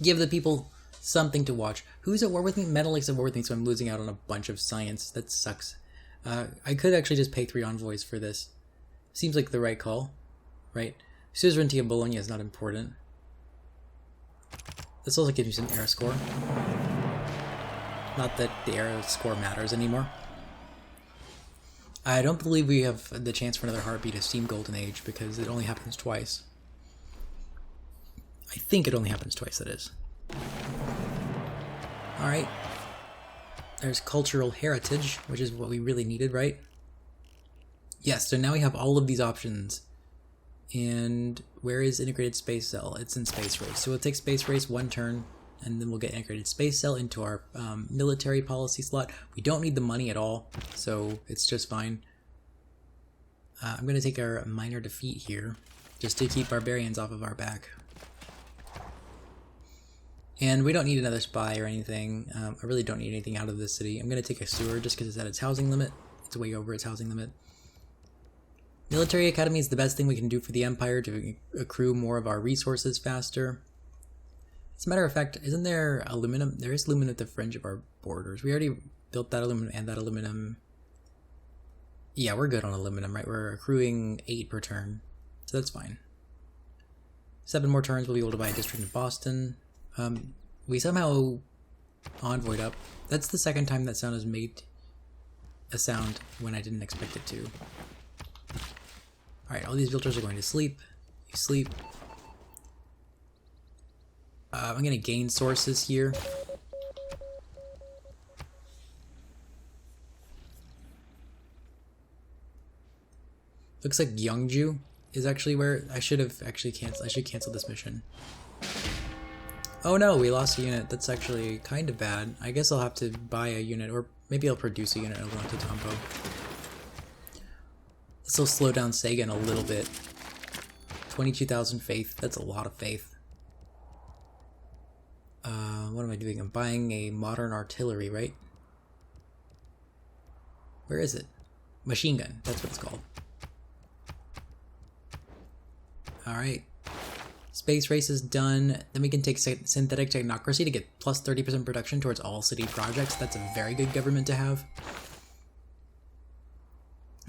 Give the people something to watch. Who's at war with me? Metallic's at war with me, so I'm losing out on a bunch of science. That sucks. I could actually just pay 3 envoys for this. Seems like the right call, right? Suzerainty of Bologna is not important. This also gives me some era score. Not that the era score matters anymore. I don't believe we have the chance for another heartbeat of Steam Golden Age because it only happens twice. I think it only happens twice, that is. Alright. There's cultural heritage, which is what we really needed, right? Yes, so now we have all of these options. And where is integrated space cell? It's in space race. So we'll take space race 1 turn, and then we'll get integrated space cell into our military policy slot. We don't need the money at all, so it's just fine. I'm going to take our minor defeat here, just to keep barbarians off of our back. And we don't need another spy or anything. I really don't need anything out of this city. I'm going to take a sewer just because it's at its housing limit. It's way over its housing limit. Military Academy is the best thing we can do for the Empire to accrue more of our resources faster. As a matter of fact, isn't there aluminum? There is aluminum at the fringe of our borders. We already built that aluminum and that aluminum. Yeah, we're good on aluminum, right? We're accruing 8 per turn, so that's fine. 7 more turns, we'll be able to buy a district in Boston. We somehow envoyed up. That's the second time that sound has made a sound when I didn't expect it to. Alright, all these filters are going to sleep. You sleep. I'm going to gain sources here. Looks like Yeongju is actually where I should have actually canceled. I should cancel this mission. Oh no, we lost a unit. That's actually kind of bad. I guess I'll have to buy a unit, or maybe I'll produce a unit over onto Tombo. This will slow down Sagan a little bit. 22,000 faith. That's a lot of faith. What am I doing? I'm buying a modern artillery, right? Where is it? Machine gun. That's what it's called. Alright. Space race is done. Then we can take synthetic technocracy to get plus 30% production towards all city projects. That's a very good government to have.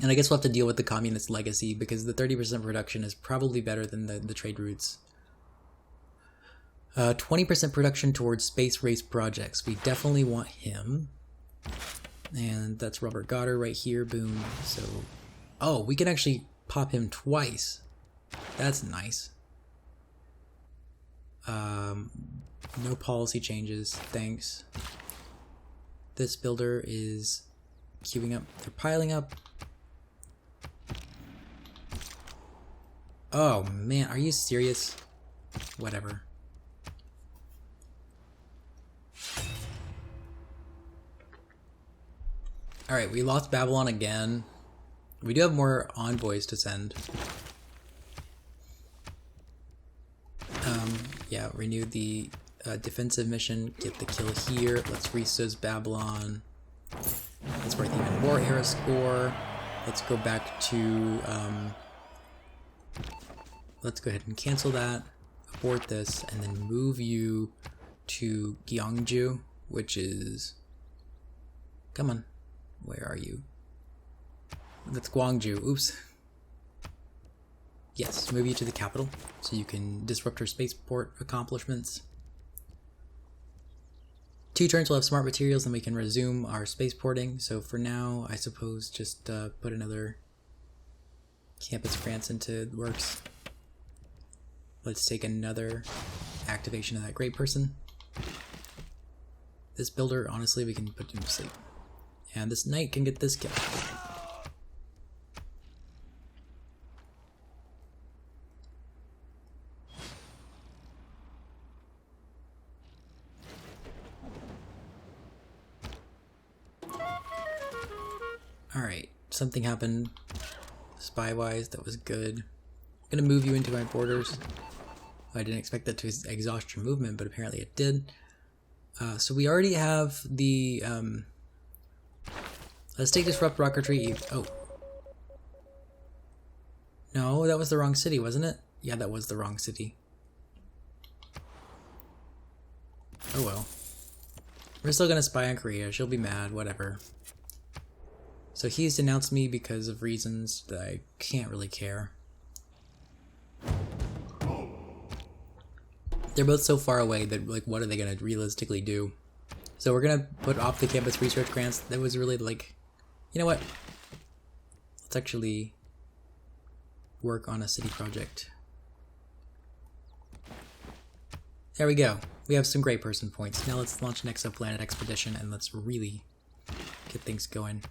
And I guess we'll have to deal with the communist legacy because the 30% production is probably better than the trade routes. 20% production towards space race projects. We definitely want him. And that's Robert Goddard right here. Boom. So, oh, we can actually pop him twice. That's nice. No policy changes. Thanks. This builder is queuing up. They're piling up. Oh man, are you serious? Whatever. Alright, we lost Babylon again. We do have more envoys to send. Yeah, renew the defensive mission. Get the kill here. Let's resus Babylon. That's worth even more era score. Let's go back to... let's go ahead and cancel that. Abort this. And then move you to Gyeongju, which is... Come on. Where are you? That's Gwangju. Oops. Yes, move you to the capital so you can disrupt her spaceport accomplishments. 2 turns we'll have smart materials and we can resume our spaceporting. So for now, I suppose just put another campus grants into the works. Let's take another activation of that great person. This builder, honestly, we can put him to sleep. And this knight can get this kill. Alright, something happened spy-wise that was good. I'm gonna move you into my borders. I didn't expect that to exhaust your movement, but apparently it did. So we already have the... let's take Disrupt Rocketry. Oh. No, that was the wrong city, wasn't it? Yeah, that was the wrong city. Oh well. We're still gonna spy on Korea. She'll be mad, whatever. So he's denounced me because of reasons that I can't really care. They're both so far away that, like, what are they gonna realistically do? So we're gonna put off the campus research grants. That was really, like, you know what? Let's actually work on a city project. There we go. We have some great person points. Now let's launch an exoplanet expedition and let's really get things going.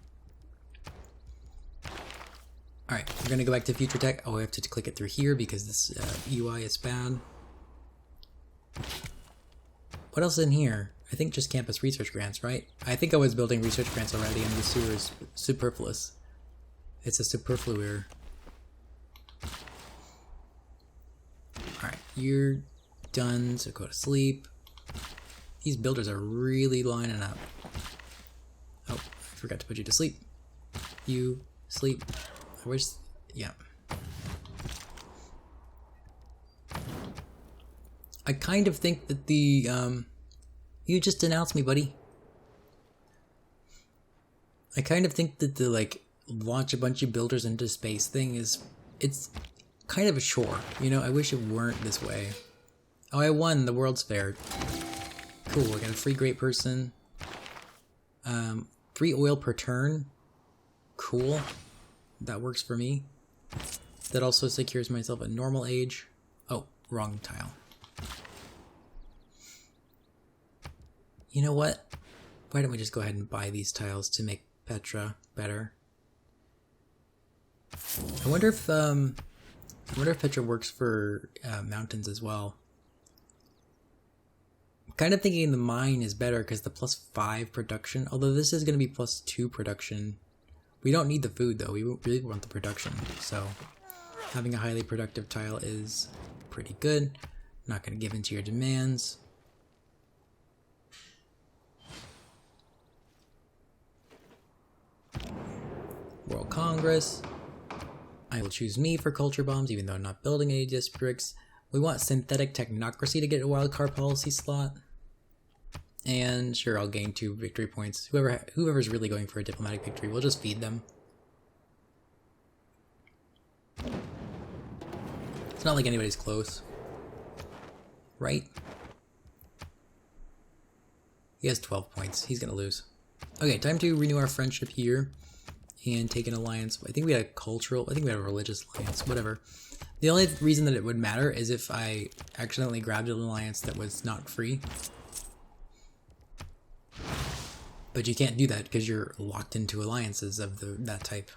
Alright, we're gonna go back to future tech. Oh, I have to click it through here because this UI is bad. What else is in here? I think just campus research grants, right? I think I was building research grants already and the sewer is superfluous. It's a superfluer. Alright, you're done, so go to sleep. These builders are really lining up. Oh, I forgot to put you to sleep. You sleep. I wish, yeah. I kind of think that the, you just denounced me, buddy. I kind of think that the, like, launch a bunch of builders into space thing is, it's kind of a chore, you know? I wish it weren't this way. Oh, I won the World's Fair. Cool, I got a free great person. Free oil per turn. Cool. That works for me. That also secures myself a normal age. Oh, wrong tile. You know what? Why don't we just go ahead and buy these tiles to make Petra better? I wonder if Petra works for mountains as well. I'm kind of thinking the mine is better because the +5 production, although this is going to be +2 production. We don't need the food though, we really want the production, so having a highly productive tile is pretty good. Not going to give in to your demands. World Congress. I will choose me for culture bombs, even though I'm not building any districts. We want synthetic technocracy to get a wildcard policy slot. And sure, I'll gain 2 victory points. Whoever's really going for a diplomatic victory, we'll just feed them. It's not like anybody's close. Right? He has 12 points. He's gonna lose. Okay, time to renew our friendship here and take an alliance. I think we had a cultural, I think we had a religious alliance, whatever. The only reason that it would matter is if I accidentally grabbed an alliance that was not free. But you can't do that because you're locked into alliances of that type.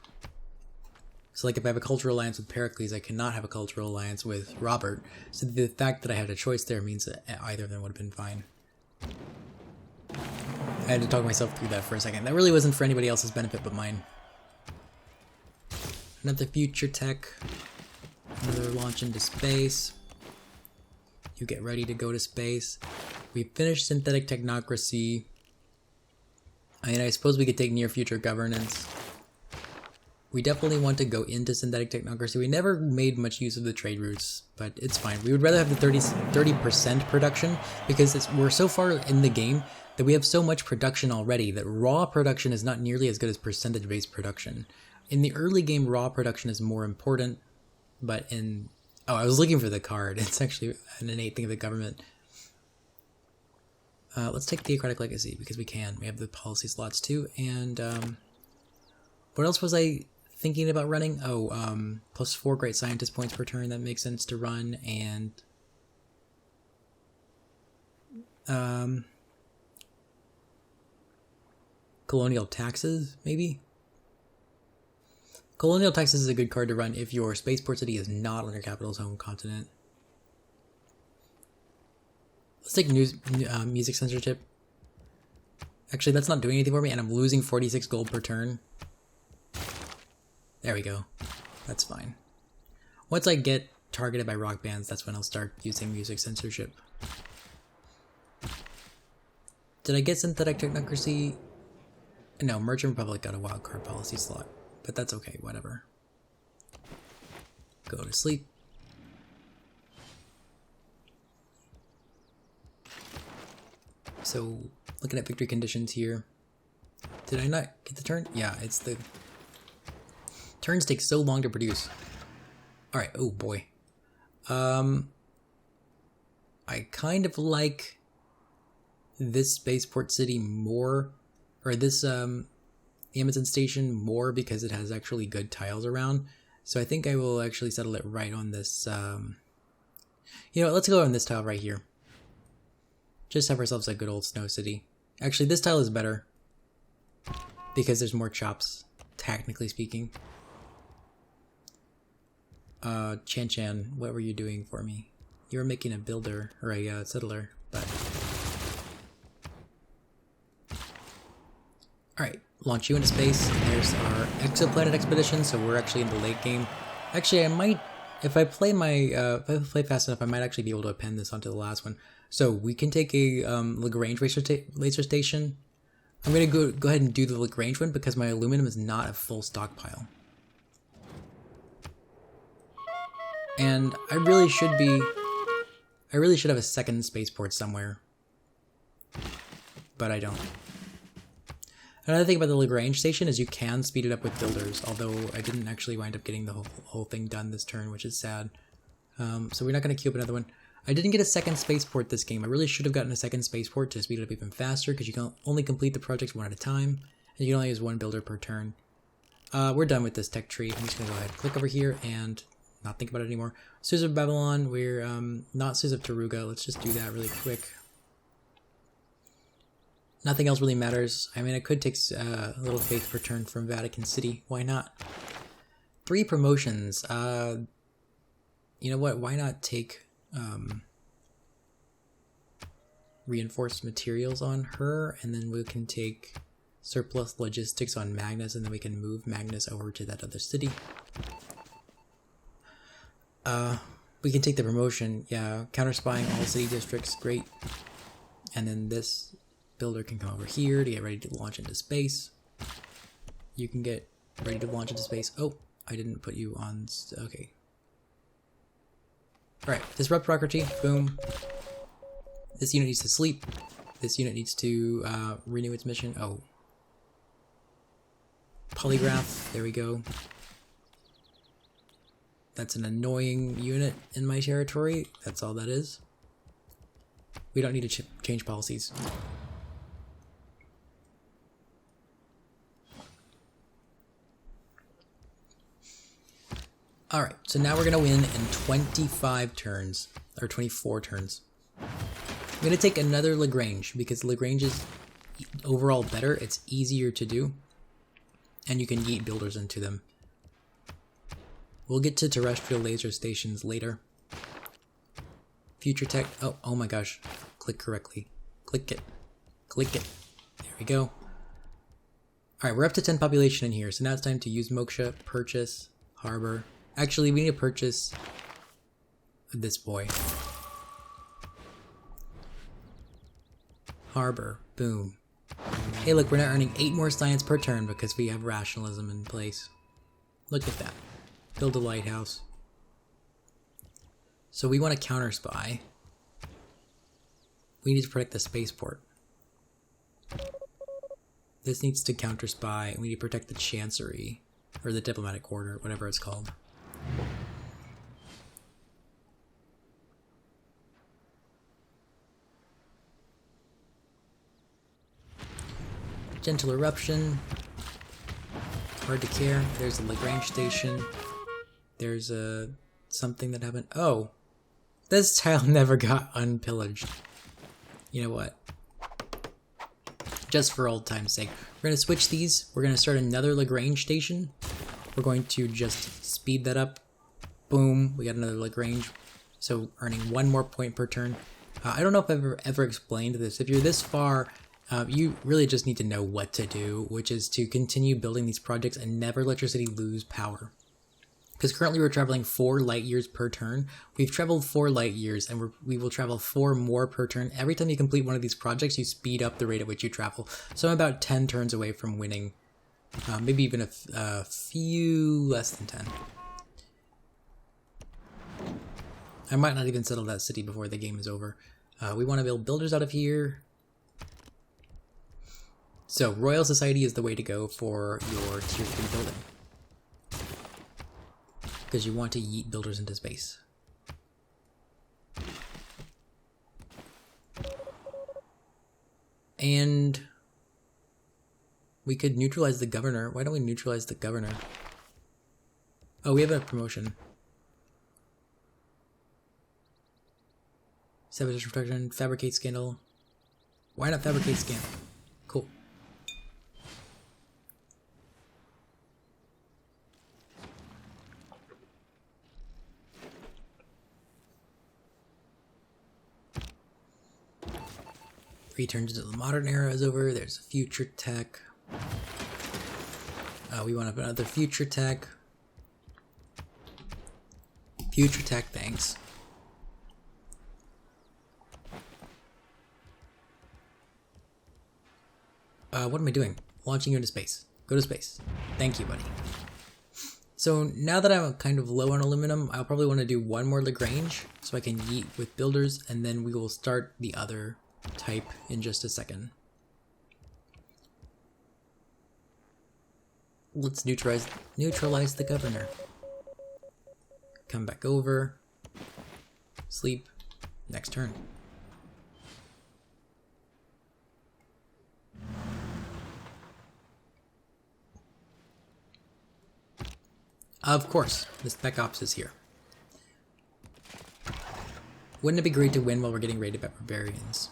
So like if I have a cultural alliance with Pericles, I cannot have a cultural alliance with Robert. So the fact that I had a choice there means that either of them would have been fine. I had to talk myself through that for a second. That really wasn't for anybody else's benefit but mine. Another future tech. Another launch into space. You get ready to go to space. We finished synthetic technocracy. I mean, I suppose we could take near future governance. We definitely want to go into synthetic technocracy. We never made much use of the trade routes, but it's fine. We would rather have the 30% production because we're so far in the game that we have so much production already that raw production is not nearly as good as percentage-based production. In the early game, raw production is more important. but in... Oh, I was looking for the card. It's actually an innate thing of the government. Let's take Theocratic Legacy, because we can. We have the policy slots too, and what else was I thinking about running? Oh, plus 4 Great Scientist points per turn, that makes sense to run, and... Colonial Taxes, maybe? Colonial Taxes is a good card to run if your spaceport city is not on your capital's home continent. Let's take music censorship. Actually, that's not doing anything for me, and I'm losing 46 gold per turn. There we go. That's fine. Once I get targeted by rock bands, that's when I'll start using music censorship. Did I get synthetic technocracy? No, Merchant Republic got a wildcard policy slot, but that's okay, whatever. Go to sleep. So, looking at victory conditions here. Did I not get the turn? Yeah, it's the... Turns take so long to produce. Alright, oh boy. I kind of like this spaceport city more, or this Amazon station more, because it has actually good tiles around. So I think I will actually settle it right on this, you know what, let's go on this tile right here. Just have ourselves a good old snow city. Actually, this tile is better, because there's more chops, technically speaking. Chan, what were you doing for me? You were making a builder, or a settler, but... Alright, launch you into space. There's our exoplanet expedition, so we're actually in the late game. Actually, I might, if I play my, if I play fast enough, I might actually be able to append this onto the last one. So we can take a Lagrange laser station. I'm gonna go ahead and do the Lagrange one because my aluminum is not a full stockpile. And I really should have a second spaceport somewhere. But I don't. Another thing about the Lagrange station is you can speed it up with builders, although I didn't actually wind up getting the whole thing done this turn, which is sad. So we're not going to queue up another one. I didn't get a second spaceport this game. I really should have gotten a second spaceport to speed it up even faster, because you can only complete the projects one at a time, and you can only use one builder per turn. We're done with this tech tree. I'm just going to go ahead and click over here and not think about it anymore. Suez of Babylon, we're not Suez of Taruga. Let's just do that really quick. Nothing else really matters. I mean, I could take a little faith per turn from Vatican City. Why not? 3 promotions. You know what? Why not take reinforced materials on her, and then we can take surplus logistics on Magnus, and then we can move Magnus over to that other city. We can take the promotion. Yeah, counter spying all city districts. Great. And then this builder can come over here to get ready to launch into space. You can get ready to launch into space. Oh, I didn't put you on... Okay. Alright, disrupt property. Boom. This unit needs to sleep. This unit needs to renew its mission. Oh. Polygraph. There we go. That's an annoying unit in my territory. That's all that is. We don't need to change policies. Alright, so now we're going to win in 25 turns, or 24 turns. I'm going to take another Lagrange, because Lagrange is overall better, it's easier to do, and you can yeet builders into them. We'll get to terrestrial laser stations later. Future tech, oh my gosh, click correctly. Click it, there we go. Alright, we're up to 10 population in here, so now it's time to use Moksha, purchase, harbor. Actually, we need to purchase this boy. Harbor. Boom. Hey, look, we're now earning 8 more science per turn because we have rationalism in place. Look at that. Build a lighthouse. So we want to counter spy. We need to protect the spaceport. This needs to counter spy. We need to protect the chancery. Or the diplomatic order, whatever it's called. Gentle Eruption. Hard to care. There's a Lagrange station. There's a something that happened. Oh, this tile never got unpillaged. You know what? Just for old time's sake, we're gonna switch these. We're gonna start another Lagrange station. We're going to just speed that up. Boom, we got another Lagrange. So earning 1 more point per turn. I don't know if I've ever explained this. If you're this far, you really just need to know what to do, which is to continue building these projects and never let your city lose power. Because currently we're traveling 4 light years per turn. We've traveled 4 light years, and we will travel 4 more per turn. Every time you complete one of these projects, you speed up the rate at which you travel. So I'm about 10 turns away from winning. Maybe even a few less than 10. I might not even settle that city before the game is over. We want to build builders out of here. So Royal Society is the way to go for your tier 3 building. Because you want to yeet builders into space. And we could neutralize the governor. Why don't we neutralize the governor? Oh, we have a promotion. Sabotage protection, fabricate scandal. Why not fabricate scandal? Cool. Returns to the modern era is over. There's a future tech. We want another future tech. Future tech, thanks. What am I doing? Launching you into space. Go to space. Thank you, buddy. So now that I'm kind of low on aluminum, I'll probably want to do 1 more Lagrange so I can yeet with builders, and then we will start the other type in just a second. Let's neutralize the governor. Come back over. Sleep. Next turn. Of course, the Spec Ops is here. Wouldn't it be great to win while we're getting raided by barbarians?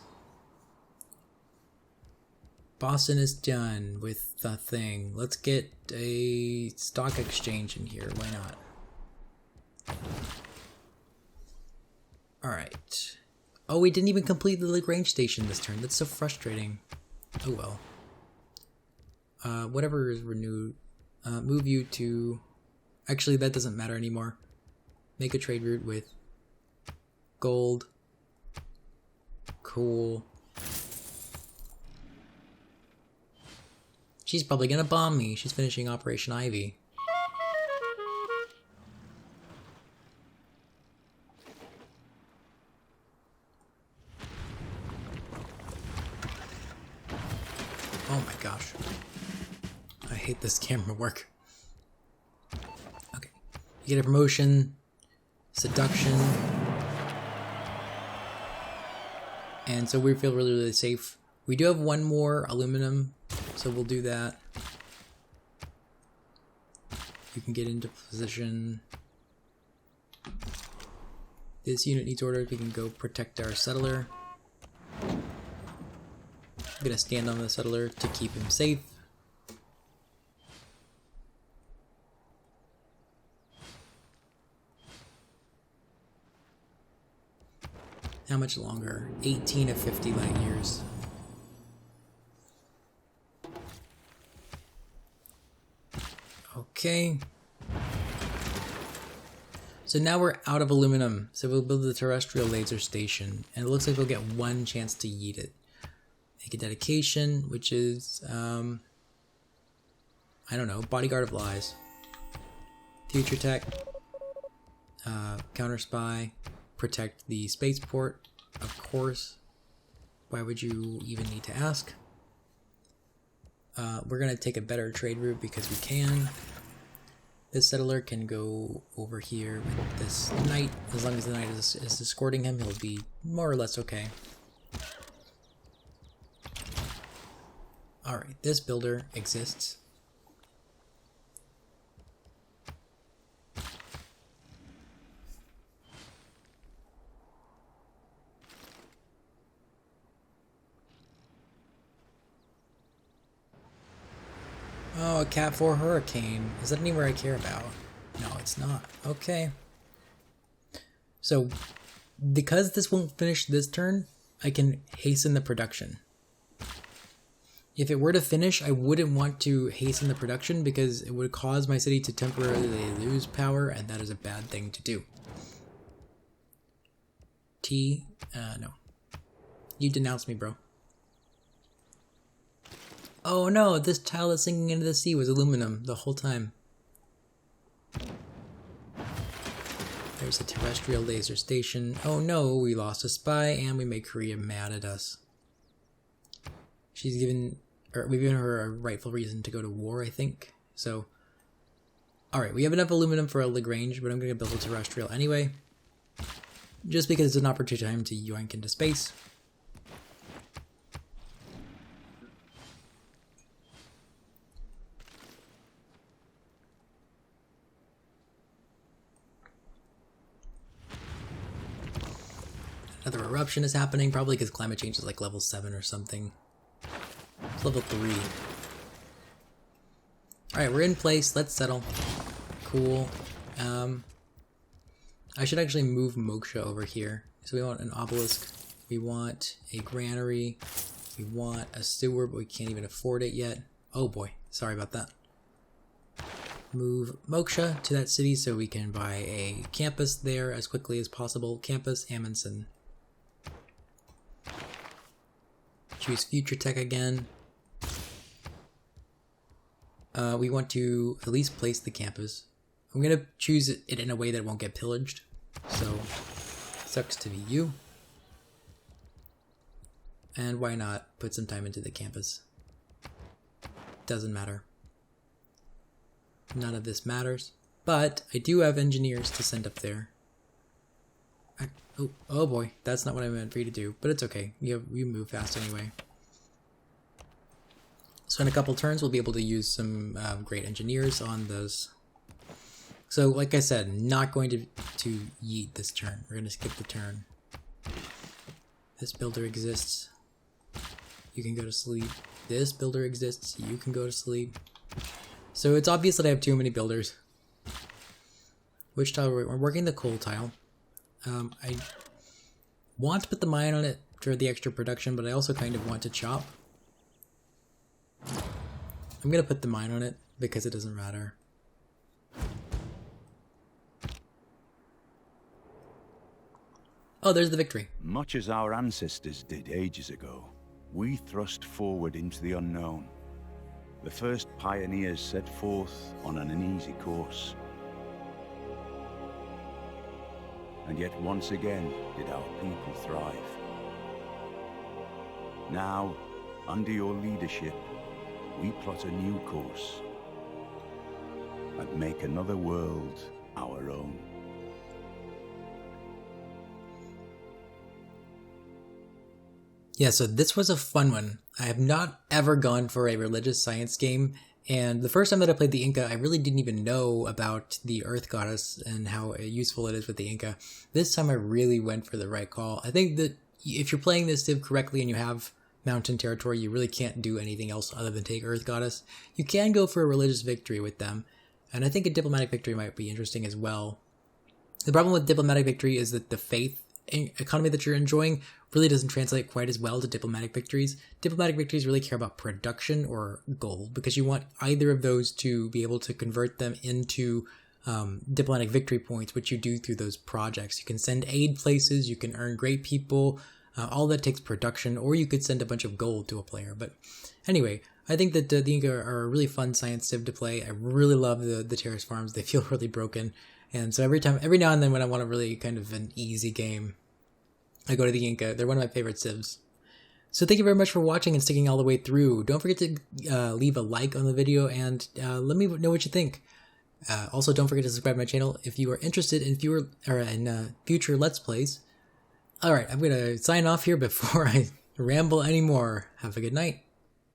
Boston is done with the thing. Let's get a stock exchange in here. Why not? Alright. Oh, we didn't even complete the Lagrange station this turn. That's so frustrating. Oh well. Whatever is renewed. Move you to... Actually, that doesn't matter anymore. Make a trade route with gold. Cool. She's probably gonna bomb me. She's finishing Operation Ivy. Oh my gosh. I hate this camera work. Okay. You get a promotion. Seduction. And so we feel really, really safe. We do have 1 more aluminum, so we'll do that. You can get into position. This unit needs orders. We can go protect our settler. I'm gonna stand on the settler to keep him safe. How much longer? 18 of 50 light years. Okay. So now we're out of aluminum. So we'll build the terrestrial laser station. And it looks like we'll get 1 chance to yeet it. Make a dedication, which is, I don't know, Bodyguard of Lies. Future Tech. Counter Spy. Protect the spaceport, of course. Why would you even need to ask? We're going to take a better trade route because we can. This settler can go over here with this knight. As long as the knight is escorting him, he'll be more or less okay. Alright, this builder exists. Oh, a Cat 4 Hurricane. Is that anywhere I care about? No, it's not. Okay. So, because this won't finish this turn, I can hasten the production. If it were to finish, I wouldn't want to hasten the production because it would cause my city to temporarily lose power, and that is a bad thing to do. No. You denounced me, bro. Oh no, this tile that's sinking into the sea was aluminum the whole time. There's a terrestrial laser station. Oh no, we lost a spy and we made Korea mad at us. We've given her a rightful reason to go to war, I think. So, alright, we have enough aluminum for a Lagrange, but I'm going to build a terrestrial anyway. Just because it's an opportune time to yoink into space. Another eruption is happening, probably because climate change is like level 7 or something. It's level 3. Alright, we're in place. Let's settle. Cool. I should actually move Moksha over here. So we want an obelisk. We want a granary. We want a sewer, but we can't even afford it yet. Oh boy. Sorry about that. Move Moksha to that city so we can buy a campus there as quickly as possible. Campus Amundsen. Choose future tech again. We want to at least place the campus. I'm gonna choose it in a way that it won't get pillaged. So, sucks to be you. And why not put some time into the campus? Doesn't matter. None of this matters. But I do have engineers to send up there. Oh boy, that's not what I meant for you to do, but it's okay. You move fast anyway. So in a couple turns, we'll be able to use some great engineers on those. So like I said, not going to yeet this turn. We're going to skip the turn. This builder exists. You can go to sleep. This builder exists. You can go to sleep. So it's obvious that I have too many builders. Which tile we're working the coal tile. I want to put the mine on it for the extra production, but I also kind of want to chop. I'm going to put the mine on it because it doesn't matter. Oh, there's the victory. Much as our ancestors did ages ago, we thrust forward into the unknown. The first pioneers set forth on an uneasy course. And yet once again did our people thrive. Now, under your leadership, we plot a new course and make another world our own. Yeah, so this was a fun one. I have not ever gone for a religious science game, and the first time that I played the Inca, I really didn't even know about the Earth Goddess and how useful it is with the Inca. This time I really went for the right call. I think that if you're playing this civ correctly and you have mountain territory, you really can't do anything else other than take Earth Goddess. You can go for a religious victory with them, and I think a diplomatic victory might be interesting as well. The problem with diplomatic victory is that the faith economy that you're enjoying really doesn't translate quite as well to diplomatic victories. Diplomatic victories really care about production or gold, because you want either of those to be able to convert them into diplomatic victory points, which you do through those projects. You can send aid places, you can earn great people, all that takes production, or you could send a bunch of gold to a player. But anyway, I think that the Inca are a really fun science civ to play. I really love the terrace farms. They feel really broken. And so every now and then when I want a really kind of an easy game, I go to the Inca. They're one of my favorite civs. So thank you very much for watching and sticking all the way through. Don't forget to leave a like on the video and let me know what you think. Also, don't forget to subscribe to my channel if you are interested in future Let's Plays. Alright, I'm going to sign off here before I ramble anymore. Have a good night.